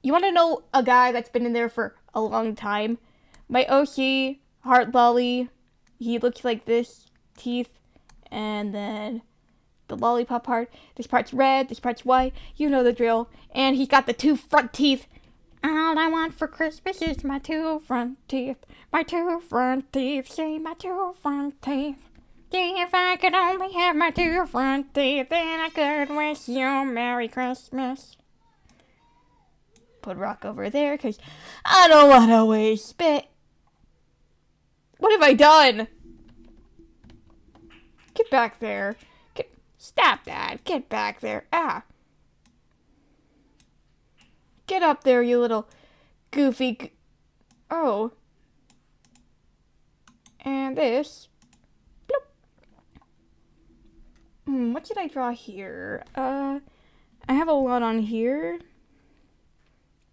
You want to know a guy that's been in there for a long time? My OC, Heart Lolly, he looks like this, teeth, and then the lollipop heart. This part's red, this part's white, you know the drill. And he's got the 2 front teeth. All I want for Christmas is my 2 front teeth. My 2 front teeth, say my 2 front teeth. If I could only have my 2 front teeth, then I could wish you a Merry Christmas. Put rock over there, because I don't want to waste spit. What have I done? Get back there. Stop that. Get back there. Ah. Get up there, you little goofy. Oh. And this. Bloop. What should I draw here? I have a lot on here.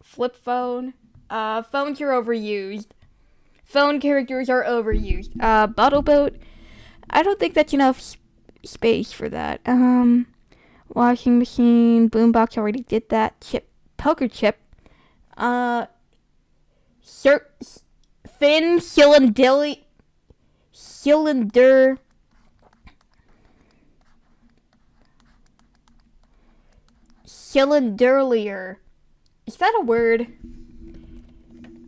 Flip phone. Phones are overused. Phone characters are overused. Bottle boat. I don't think that's enough space for that. Washing machine, boombox, already did that. Chip, poker chip. Thin cylinder. Cylinderlier. Is that a word?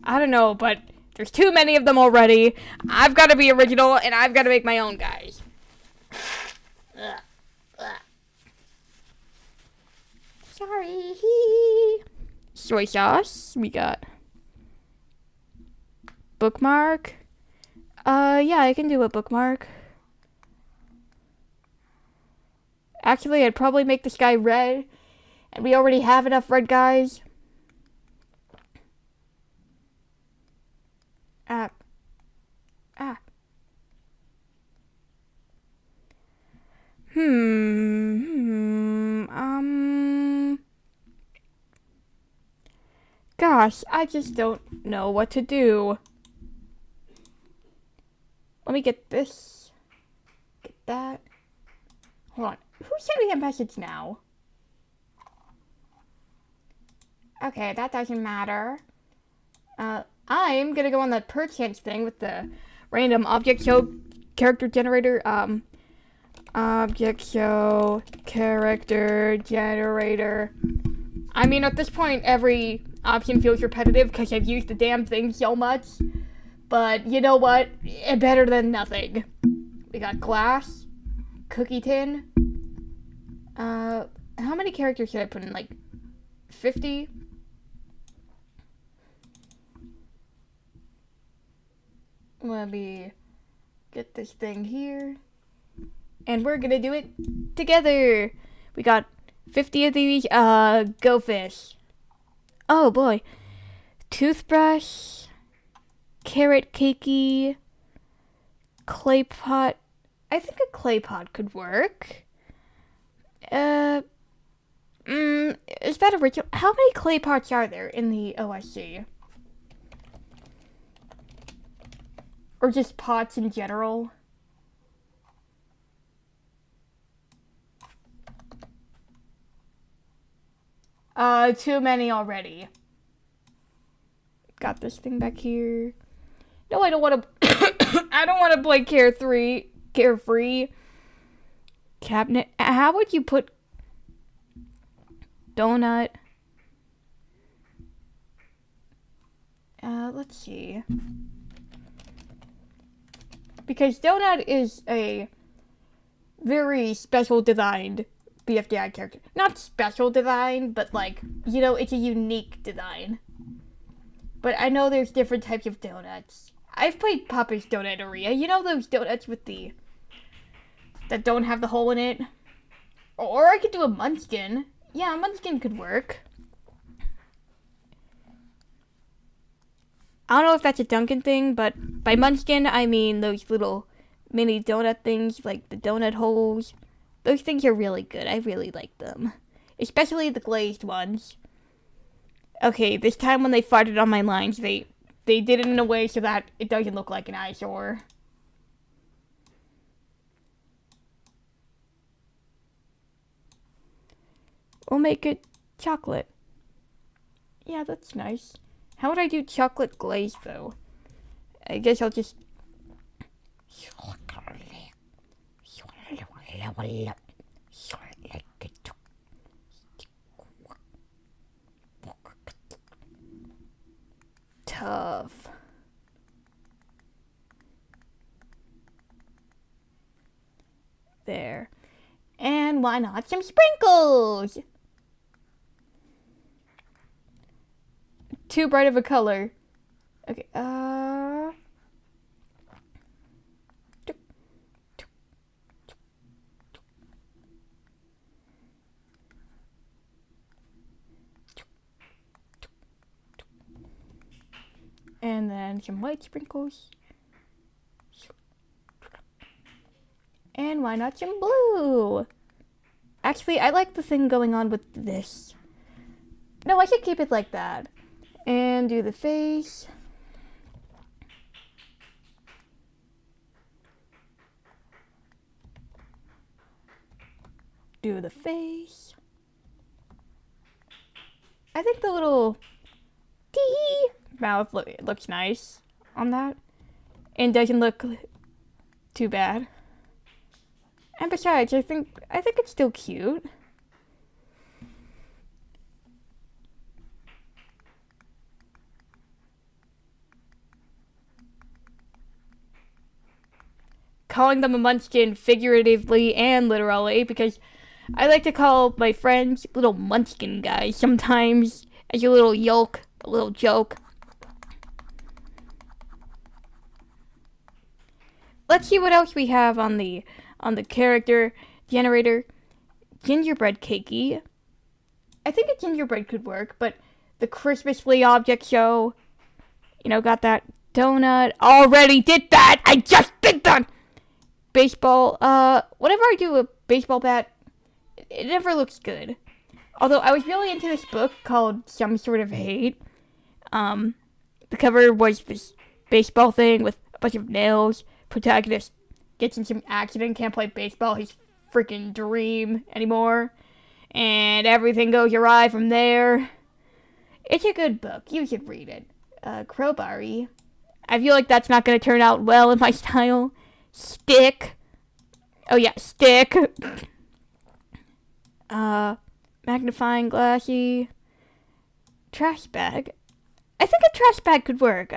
I don't know, but there's too many of them already. I've got to be original, and I've got to make my own guys. Sorry. Soy sauce. We got bookmark. Yeah, I can do a bookmark. Actually, I'd probably make this guy red, and we already have enough red guys. Gosh, I just don't know what to do. Let me get this. Get that. Hold on. Who sent me a message now? Okay, that doesn't matter. I'm gonna go on the perchance thing with the random object show character generator. Object show character generator. I mean, at this point, every option feels repetitive because I've used the damn thing so much. But you know what? Better than nothing. We got glass, cookie tin. How many characters should I put in? Like 50? Let me get this thing here. And we're gonna do it together. We got 50 of these. Go fish. Oh boy. Toothbrush. Carrot cakey. Clay pot. I think a clay pot could work. Is that original? How many clay pots are there in the OSC? Or just pots in general? Too many already. Got this thing back here. No, I don't want to. I don't want to play carefree. Cabinet. How would you put donut? Let's see. Because donut is a very special designed BFDI character. Not special design, but like, you know, it's a unique design. But I know there's different types of donuts. I've played Papa's Donuteria. You know those donuts with that don't have the hole in it? Or I could do a munchkin. Yeah, a munchkin could work. I don't know if that's a Dunkin' thing, but by munchkin, I mean those little mini donut things, like the donut holes. Those things are really good. I really like them. Especially the glazed ones. Okay, this time when they farted on my lines, they did it in a way so that it doesn't look like an eyesore. We'll make it chocolate. Yeah, that's nice. How would I do chocolate glaze, though? I guess I'll just... Tough. There. And why not some sprinkles? Too bright of a color. Okay, and then some white sprinkles. And why not some blue? Actually, I like the thing going on with this. No, I should keep it like that. And do the face. Do the face. I think the little tee mouth looks nice on that. And doesn't look too bad. And besides, I think it's still cute. Calling them a munchkin figuratively and literally, because I like to call my friends little munchkin guys sometimes as a little yoke, a little joke. Let's see what else we have on the character generator. Gingerbread cakey. I think a gingerbread could work, but the Christmasly object show, you know, got that. Donut. Already did that! I just did that! Baseball. Whenever I do a baseball bat, it never looks good. Although I was really into this book called Some Sort of Hate. The cover was this baseball thing with a bunch of nails. Protagonist gets in some accident, can't play baseball, his freaking dream anymore. And everything goes awry from there. It's a good book. You should read it. Crowbar-y. I feel like that's not going to turn out well in my style. Stick. Oh yeah, stick. Magnifying glassy. Trash bag. I think a trash bag could work.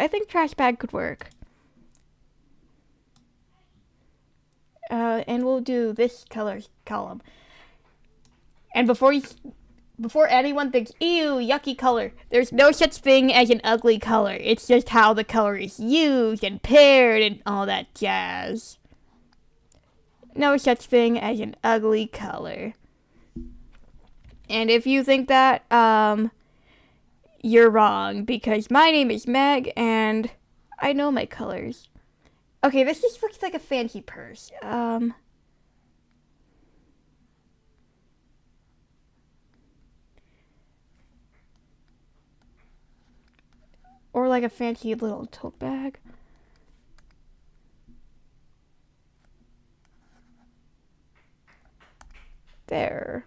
And we'll do this color column. And before anyone thinks, ew, yucky color, there's no such thing as an ugly color. It's just how the color is used and paired and all that jazz. No such thing as an ugly color. And if you think that, you're wrong, because my name is Meg, and I know my colors. Okay, this just looks like a fancy purse. Or like a fancy little tote bag. There.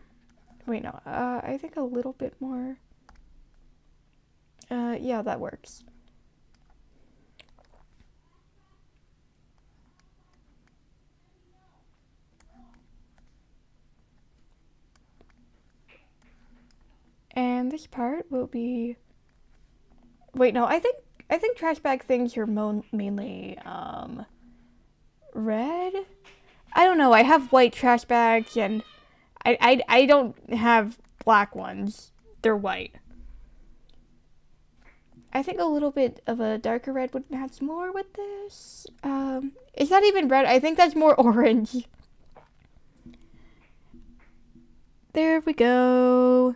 Wait, no. I think a little bit more. Yeah, that works. And this part will be. Wait, no. I think trash bag things are mainly red. I don't know. I have white trash bags, and I don't have black ones. They're white. I think a little bit of a darker red would match more with this. Is that even red? I think that's more orange. There we go.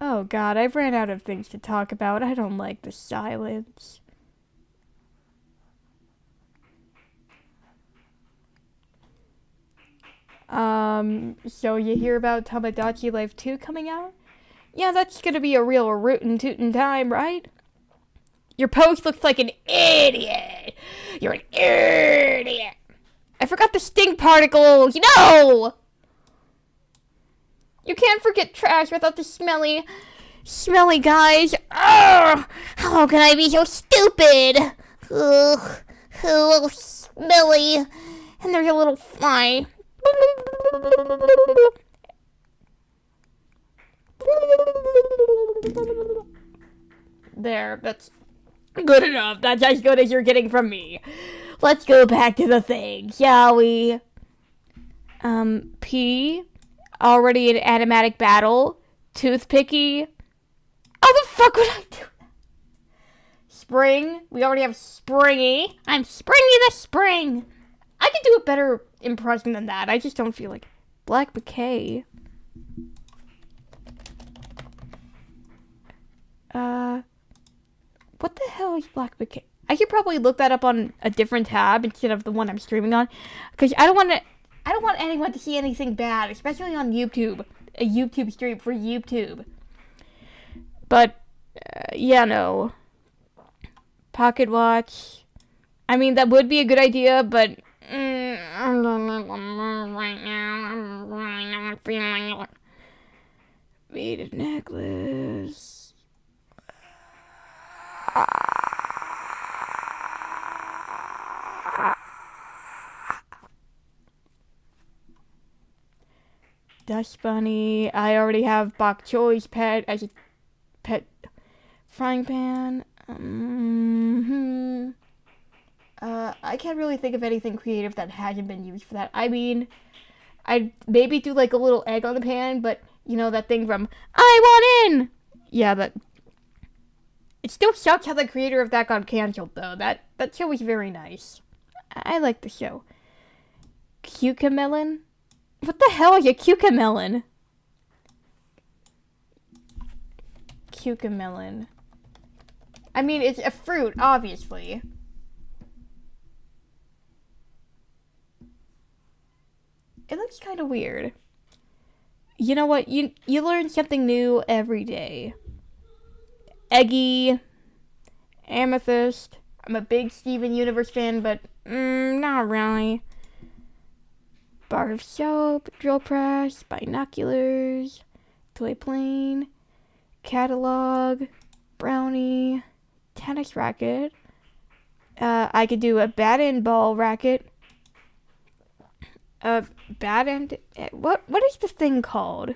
Oh god, I've ran out of things to talk about. I don't like the silence. So you hear about Tamagotchi Life 2 coming out? Yeah, that's gonna be a real rootin' tootin' time, right? Your post looks like an idiot! You're an idiot! I forgot the stink particles! No! You can't forget trash without the smelly guys. Ugh! How can I be so stupid? Ugh, oh, smelly. And there's a little fly. There, that's good enough. That's as good as you're getting from me. Let's go back to the thing, shall we? P. Already in automatic battle. Toothpicky. How the fuck would I do that? Spring. We already have Springy. I'm Springy the Spring. I could do a better impression than that. I just don't feel like Black Bouquet. What the hell is Black Bouquet? I should probably look that up on a different tab instead of the one I'm streaming on, because I don't want anyone to see anything bad, especially on YouTube. A YouTube stream for YouTube. But yeah, no. Pocket watch. I mean, that would be a good idea, but I don't know right now. I'm really not feeling it. Beaded necklace. Dust bunny. I already have bok choi's pet as a pet frying pan. I can't really think of anything creative that hasn't been used for that. I mean, I'd maybe do like a little egg on the pan, but you know that thing from I Want In. Yeah, that. It still sucks how the creator of that got canceled, though. That show was very nice. I like the show. Cucamelon? What the hell is a cucamelon? Cucamelon. I mean, it's a fruit, obviously. It looks kind of weird. You know what? You learn something new every day. Eggy, Amethyst. I'm a big Steven Universe fan, but not really. Bar of soap, drill press, binoculars, toy plane, catalog, brownie, tennis racket. I could do a bat and ball racket. Bat and what is the thing called?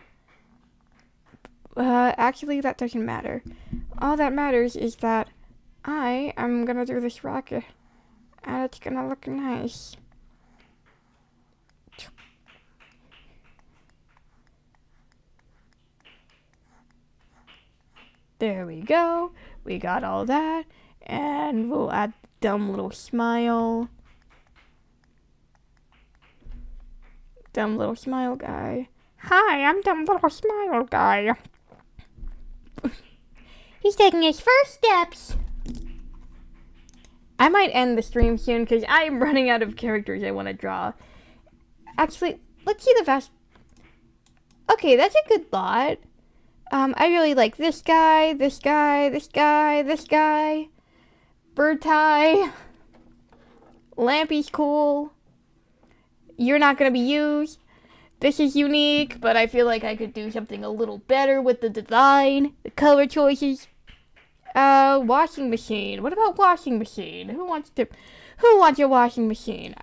Actually, that doesn't matter. All that matters is that I am gonna do this racket, and it's gonna look nice. There we go. We got all that, and we'll add dumb little smile. Dumb little smile guy. Hi, I'm dumb little smile guy. He's taking his first steps. I might end the stream soon because I'm running out of characters I want to draw. Actually, let's see the fast. Okay, that's a good lot. I really like this guy, this guy, this guy, this guy. Bird tie. Lampy's cool. You're not gonna be used. This is unique, but I feel like I could do something a little better with the design, the color choices. Washing machine. What about washing machine? Who wants a washing machine?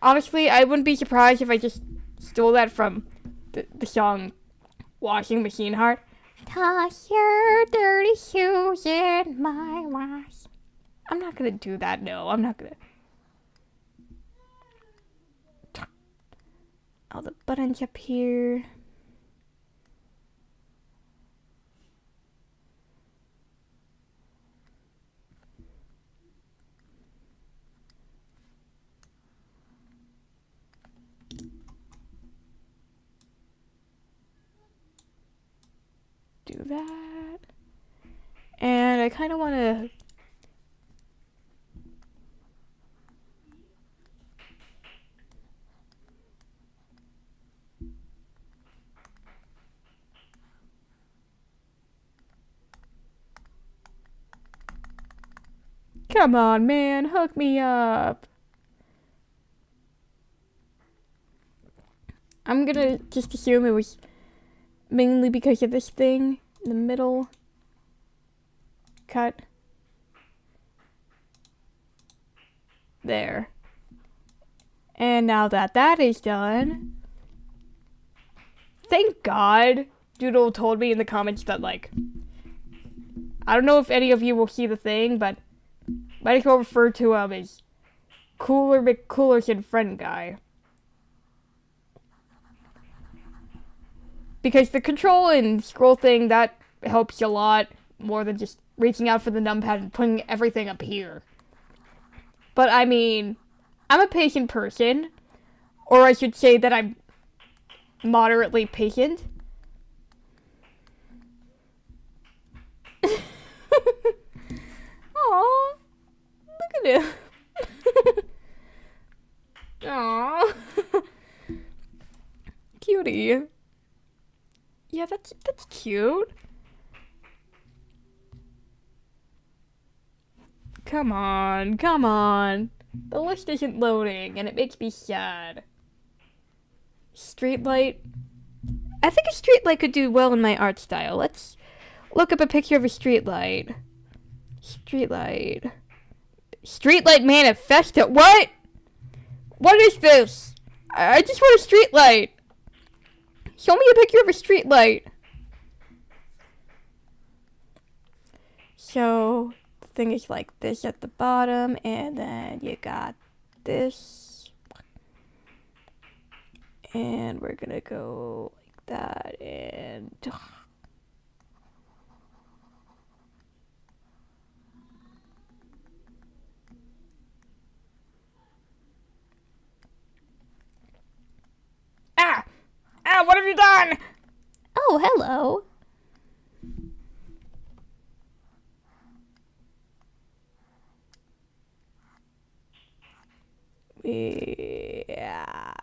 Honestly, I wouldn't be surprised if I just stole that from the song Washing Machine Heart. Toss your dirty shoes in my wash. I'm not gonna do that, no. I'm not gonna. All the buttons up here. Do that. And I kind of want to come on, man, hook me up. I'm gonna just assume it was mainly because of this thing in the middle. Cut. There. And now that that is done, thank God Doodle told me in the comments that, like, I don't know if any of you will see the thing, but might as well refer to him as Cooler McCoolerson Friend Guy. Because the control and scroll thing, that helps a lot more than just reaching out for the numpad and putting everything up here. But I mean, I'm a patient person, or I should say that I'm moderately patient. Aww, look at him. Aww. Cutie. Yeah, that's cute. Come on, come on. The list isn't loading, and it makes me sad. Streetlight. I think a streetlight could do well in my art style. Let's look up a picture of a streetlight. Streetlight. Streetlight manifesto. What? What is this? I just want a streetlight. Show me a picture of a streetlight. So the thing is like this at the bottom, and then you got this, and we're gonna go like that, and what have you done? Oh, hello. Yeah.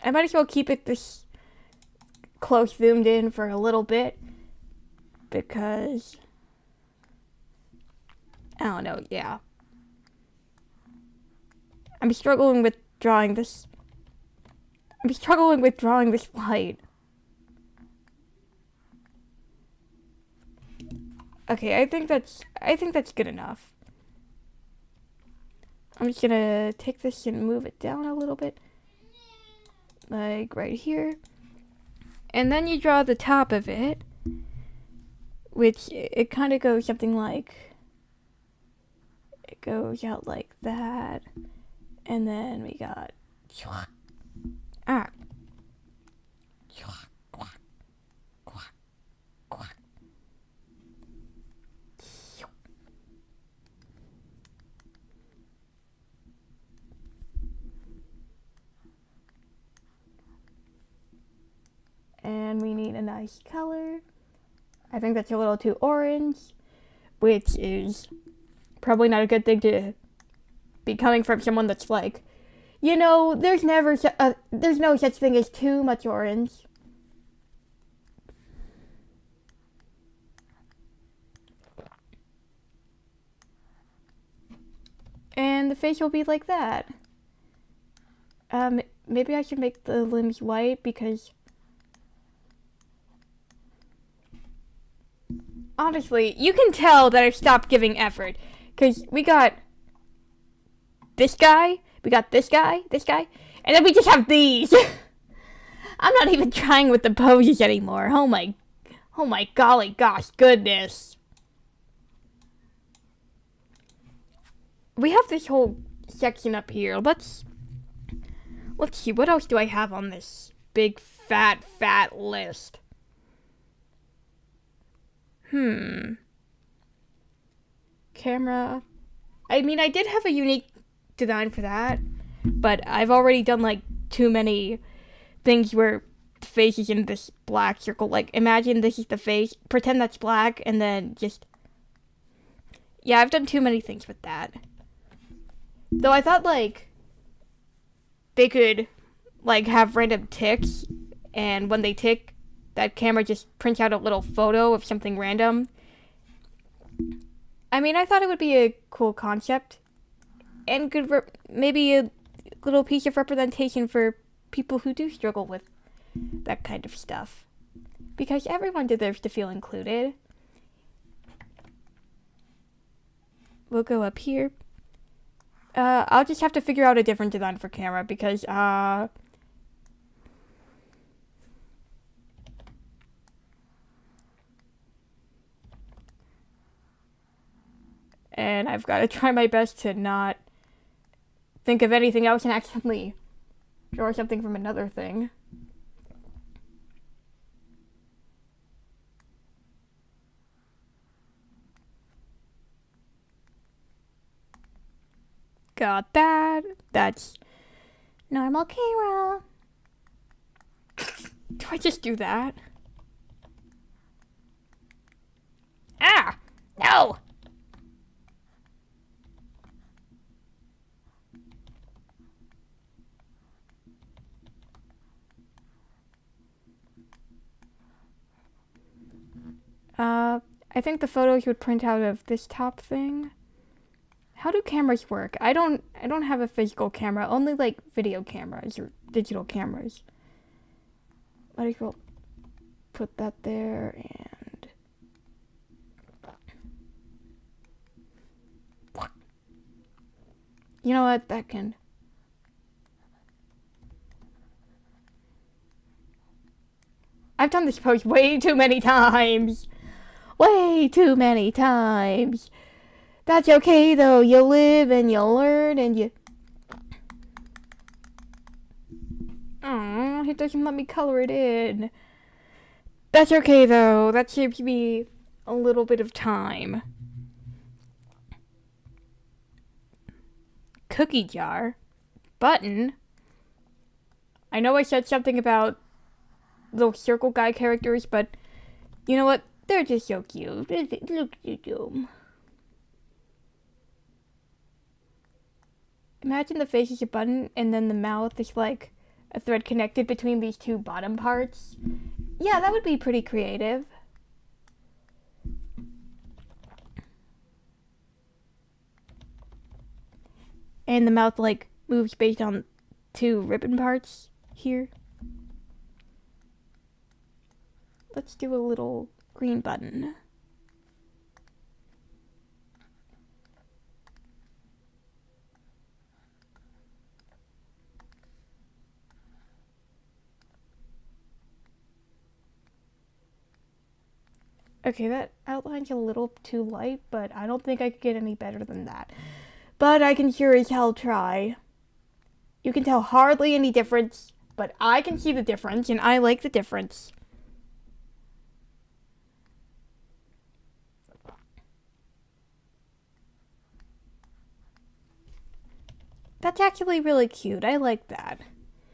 I might as well keep it this close zoomed in for a little bit, because I don't know, yeah. I'm struggling with drawing this. I'm struggling with drawing this light. Okay, I think that's good enough. I'm just gonna take this and move it down a little bit. Like right here. And then you draw the top of it, which it kind of goes something like, it goes out like that, and then we got nice color. I think that's a little too orange, which is probably not a good thing to be coming from someone that's like, you know, there's no such thing as too much orange. And the face will be like that. Maybe I should make the limbs white because honestly, you can tell that I've stopped giving effort. Because we got this guy, this guy, and then we just have these. I'm not even trying with the poses anymore. Oh my golly gosh goodness. We have this whole section up here. Let's see, what else do I have on this big fat list? Camera. I mean, I did have a unique design for that, but I've already done like too many things where the face is in this black circle. Like, imagine this is the face, pretend that's black, and then just... Yeah, I've done too many things with that. Though I thought, like, they could, like, have random ticks, and when they tick, that camera just prints out a little photo of something random. I mean, I thought it would be a cool concept, and maybe a little piece of representation for people who do struggle with that kind of stuff. Because everyone deserves to feel included. We'll go up here. I'll just have to figure out a different design for camera because, and I've got to try my best to not think of anything else and accidentally draw something from another thing. Got that. That's Normal camera. Do I just do that? Ah! No! I think the photos would print out of this top thing. How do cameras work? I don't have a physical camera, only like video cameras or digital cameras. Might as well put that there and you know what? That can. I've done this pose way too many times. Way too many times. That's okay though, you live and you learn and you... Aww, it doesn't let me color it in. That's okay though, that saves me a little bit of time. Cookie jar. Button. I know I said something about little circle guy characters, but you know what? They're just so cute. Look at them. Imagine the face is a button and then the mouth is like a thread connected between these two bottom parts. Yeah, that would be pretty creative. And the mouth like moves based on two ribbon parts here. Let's do a little green button. Okay, that outline's a little too light, but I don't think I could get any better than that. But I can sure as hell try. You can tell hardly any difference, but I can see the difference, and I like the difference. That's actually really cute. I like that.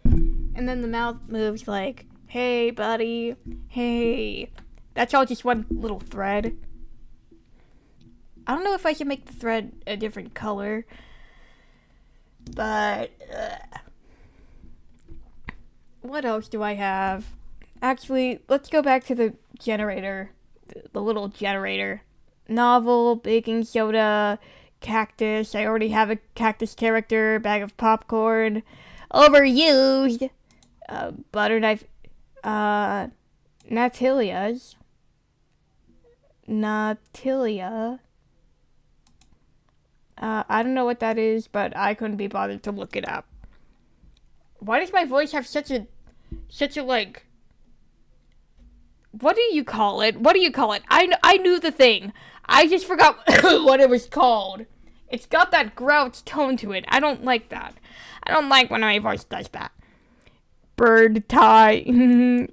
And then the mouth moves like, Hey, buddy. Hey. That's all just one little thread. I don't know if I should make the thread a different color. But, what else do I have? Actually, let's go back to the generator. The little generator. Novel, baking soda, cactus. I already have a cactus character. Bag of popcorn. Overused. Butter knife. Natilia's. Natilia. I don't know what that is, but I couldn't be bothered to look it up. Why does my voice have such a like, what do you call it? What do you call it? I knew the thing. I just forgot what it was called. It's got that grouch tone to it. I don't like that. I don't like when my voice does that. Bird tie.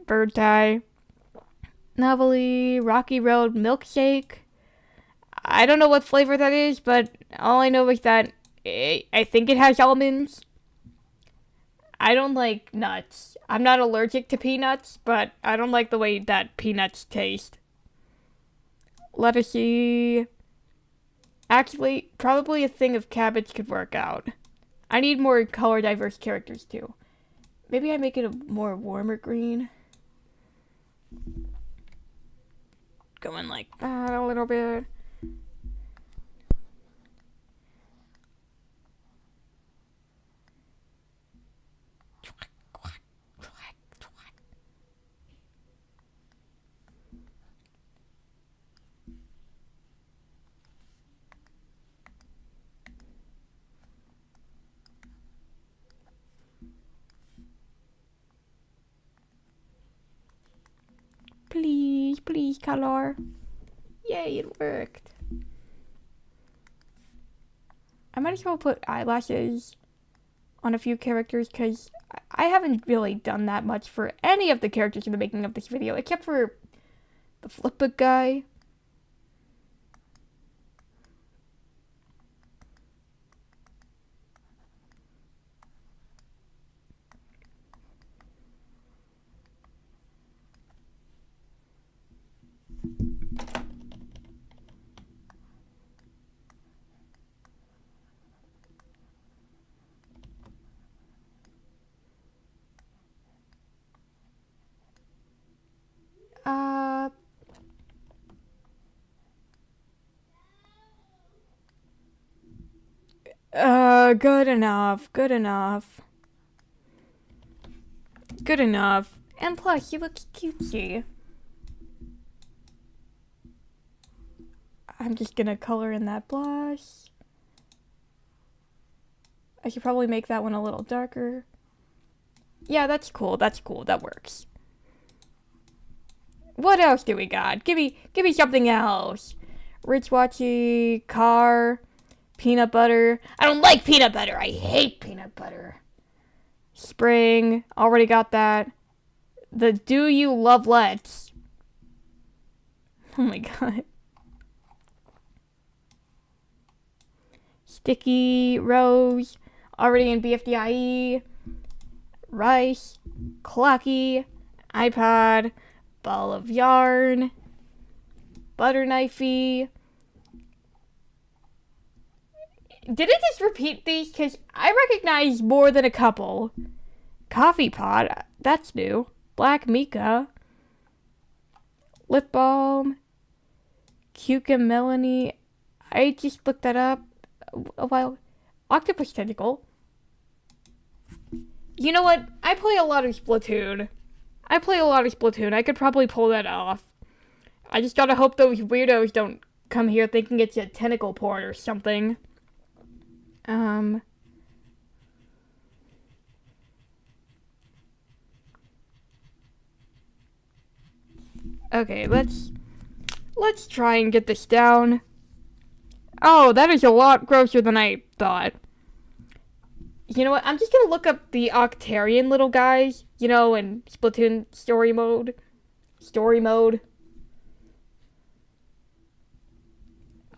Bird tie. Novelty, Rocky Road milkshake. I don't know what flavor that is, but all I know is that I think it has almonds. I don't like nuts. I'm not allergic to peanuts, but I don't like the way that peanuts taste. Lettucey. Actually, probably a thing of cabbage could work out. I need more color diverse characters too. Maybe I make it a more warmer green. Going like that a little bit. Please, color. Yay, it worked. I might as well put eyelashes on a few characters because I haven't really done that much for any of the characters in the making of this video, except for the flipbook guy. Good enough, good enough. Good enough. And plus, she looks cutesy. I'm just gonna color in that blush. I should probably make that one a little darker. Yeah, that's cool, that works. What else do we got? Give me something else. Rich Watchy, car, peanut butter. I don't like peanut butter. I hate peanut butter. Spring, already got that. The Do You Love Let's. Oh my god. Sticky, Rose, already in BFDIE. Rice, Clocky, iPod, ball of yarn, butter knifey. Did it just repeat these? Because I recognize more than a couple. Coffee pot, that's new. Black Mika. Lip balm. Cucum Melanie. I just looked that up a while. Octopus tentacle. You know what? I play a lot of Splatoon. I could probably pull that off. I just gotta hope those weirdos don't come here thinking it's a tentacle porn or something. Okay, let's try and get this down. Oh, that is a lot grosser than I thought. You know what? I'm just gonna look up the Octarian little guys, you know, in Splatoon story mode.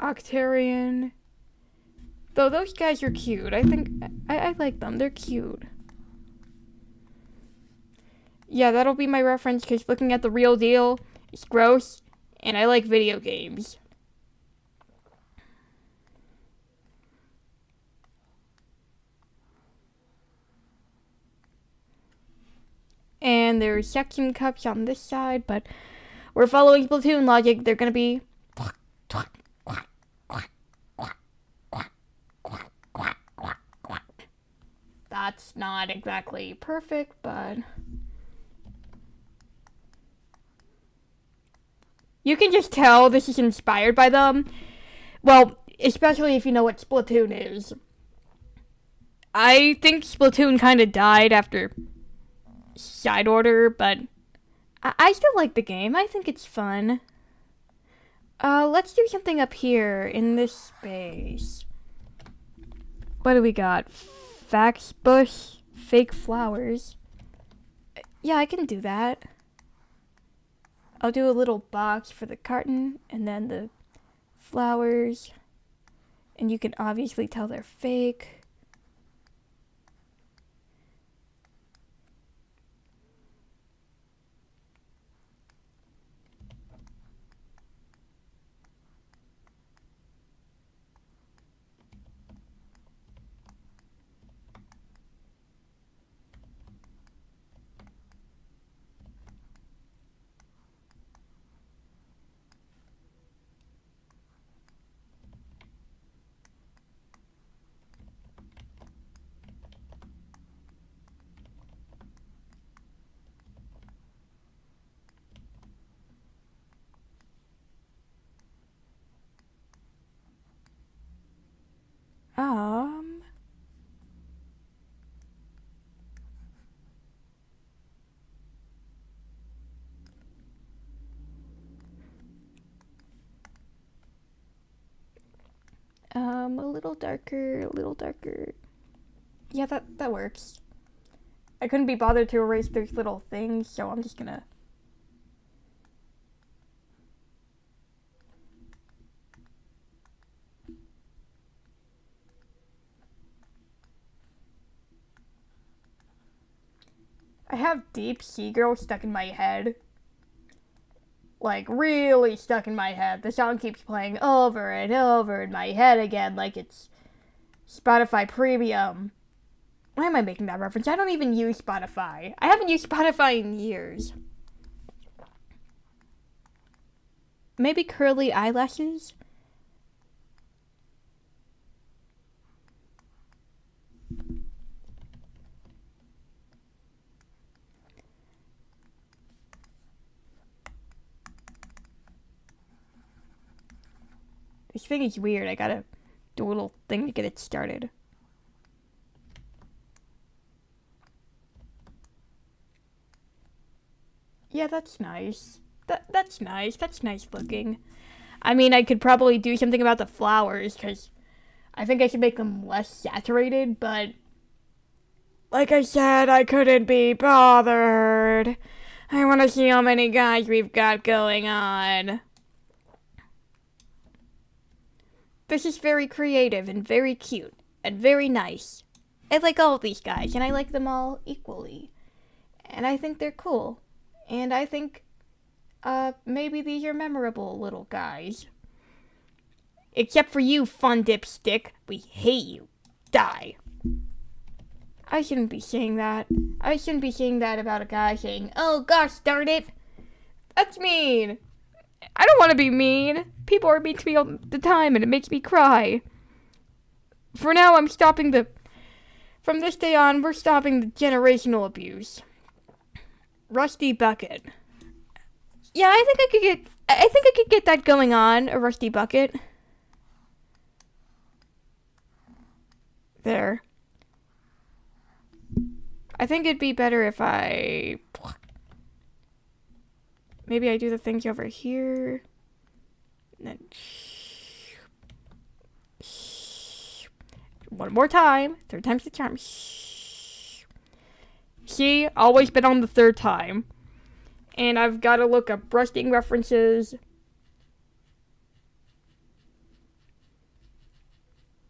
Octarian. Though those guys are cute. I think I like them. They're cute. Yeah, that'll be my reference, because looking at the real deal is gross, and I like video games. And there's suction cups on this side, but we're following Splatoon logic. They're gonna be... That's not exactly perfect, but... You can just tell this is inspired by them. Well, especially if you know what Splatoon is. I think Splatoon kind of died after Side Order, but I still like the game. I think it's fun. Let's do something up here in this space. What do we got? Fax bush, fake flowers. Yeah, I can do that. I'll do a little box for the carton and then the flowers. And you can obviously tell they're fake. Um, a little darker, a little darker. Yeah, that works. I couldn't be bothered to erase those little things, so I'm just gonna... I have Deep Sea Girl stuck in my head. Like, really stuck in my head. The song keeps playing over and over in my head again, like it's Spotify Premium. Why am I making that reference? I don't even use Spotify. I haven't used Spotify in years. Maybe curly eyelashes? This thing is weird. I gotta do a little thing to get it started. Yeah, that's nice. That's nice. That's nice looking. I mean, I could probably do something about the flowers, because I think I should make them less saturated, but... Like I said, I couldn't be bothered. I want to see how many guys we've got going on. This is very creative and very cute and very nice. I like all of these guys, and I like them all equally. And I think they're cool. And I think, maybe these are memorable little guys. Except for you, Fun Dipstick. We hate you. Die. I shouldn't be saying that. I shouldn't be saying that about a guy saying, "Oh gosh darn it." That's mean. I don't want to be mean. People are mean to me all the time and it makes me cry. For now, I'm stopping the... From this day on, we're stopping the generational abuse. Rusty bucket. Yeah, I think I could get that going on, a rusty bucket. There. I think it'd be better if I... Maybe I do the things over here. And then... One more time. Third time's the charm. See? Always been on the third time. And I've got to look up rusting references.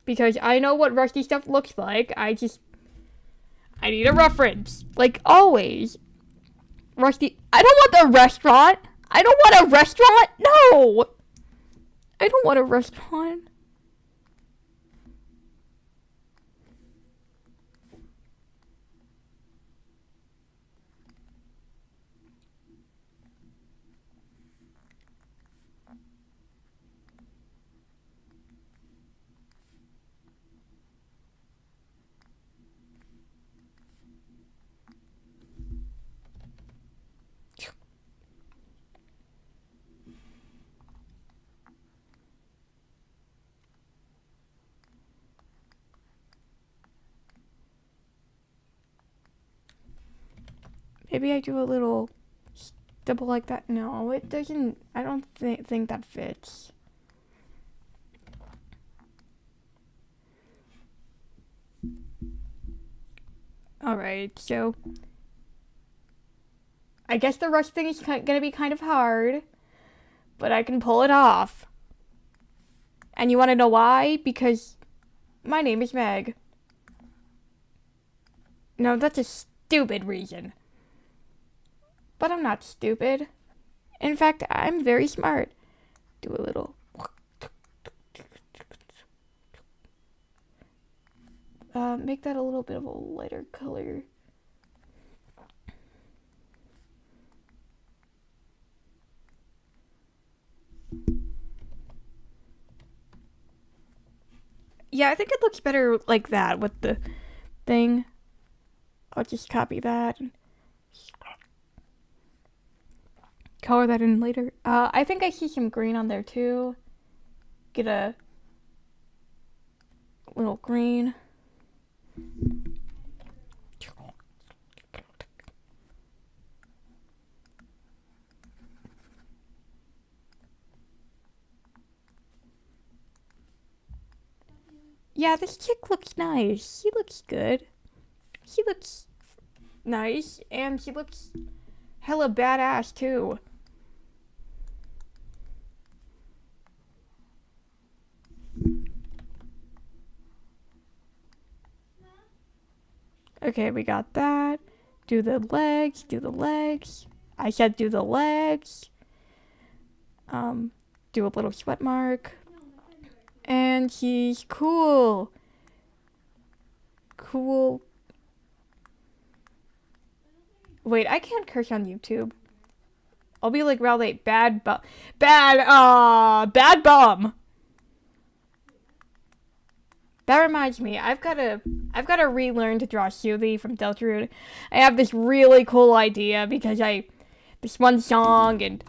Because I know what rusty stuff looks like. I need a reference. Like always. Rusty, I don't want the restaurant. I don't want a restaurant. No. I don't want a restaurant. Maybe I do a little stipple like that. No, it doesn't. I don't think that fits. Alright, so I guess the rush thing is gonna be kind of hard, but I can pull it off. And you want to know why? Because my name is Meg. No, that's a stupid reason. But I'm not stupid. In fact, I'm very smart. Do a little. Make that a little bit of a lighter color. Yeah, I think it looks better like that with the thing. I'll just copy that and color that in later. I think I see some green on there too. Get a little green. Yeah, this chick looks nice. She looks good. She looks nice, and she looks hella badass too. Okay, we got that. Do the legs, do the legs. I said do the legs. Do a little sweat mark. And she's cool. Cool. Wait, I can't curse on YouTube. I'll be like Rowley, bad bum. Bad bum. That reminds me, I've gotta relearn to draw Suzy from Deltarune. I have this really cool idea because this one song and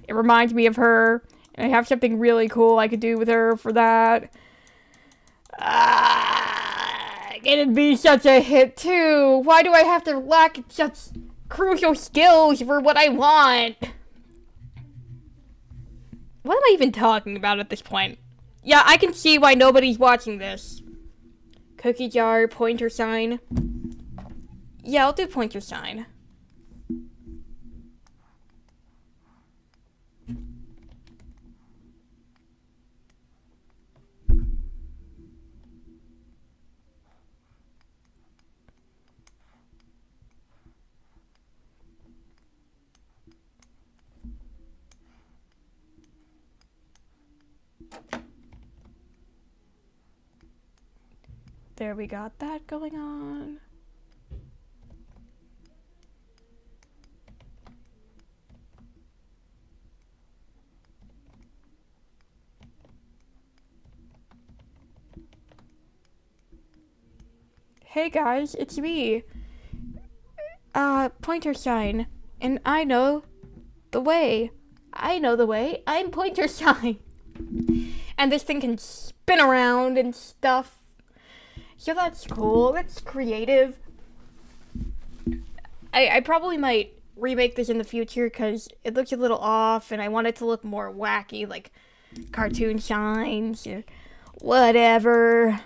it reminds me of her. And I have something really cool I could do with her for that. It'd be such a hit too. Why do I have to lack such crucial skills for what I want? What am I even talking about at this point? Yeah, I can see why nobody's watching this. Cookie jar, pointer sign. Yeah, I'll do pointer sign. There, we got that going on. Hey guys, it's me. Pointer sign. And I know the way. I know the way. I'm pointer sign. And this thing can spin around and stuff. So that's cool. That's creative. I probably might remake this in the future because it looks a little off and I want it to look more wacky, like cartoon shines or whatever.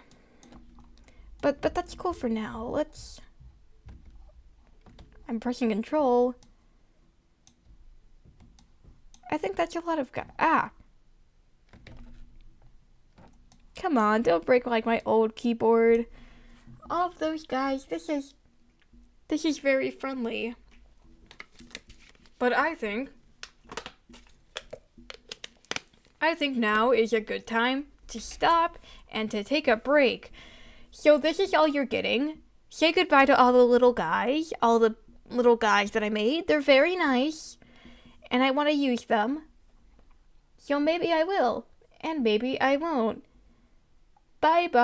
But that's cool for now. I'm pressing control. I think that's a lot of Come on, don't break like my old keyboard. All of those guys, this is very friendly. But I think now is a good time to stop and to take a break. So this is all you're getting. Say goodbye to all the little guys that I made. They're very nice, and I want to use them. So maybe I will, and maybe I won't. Bye-bye.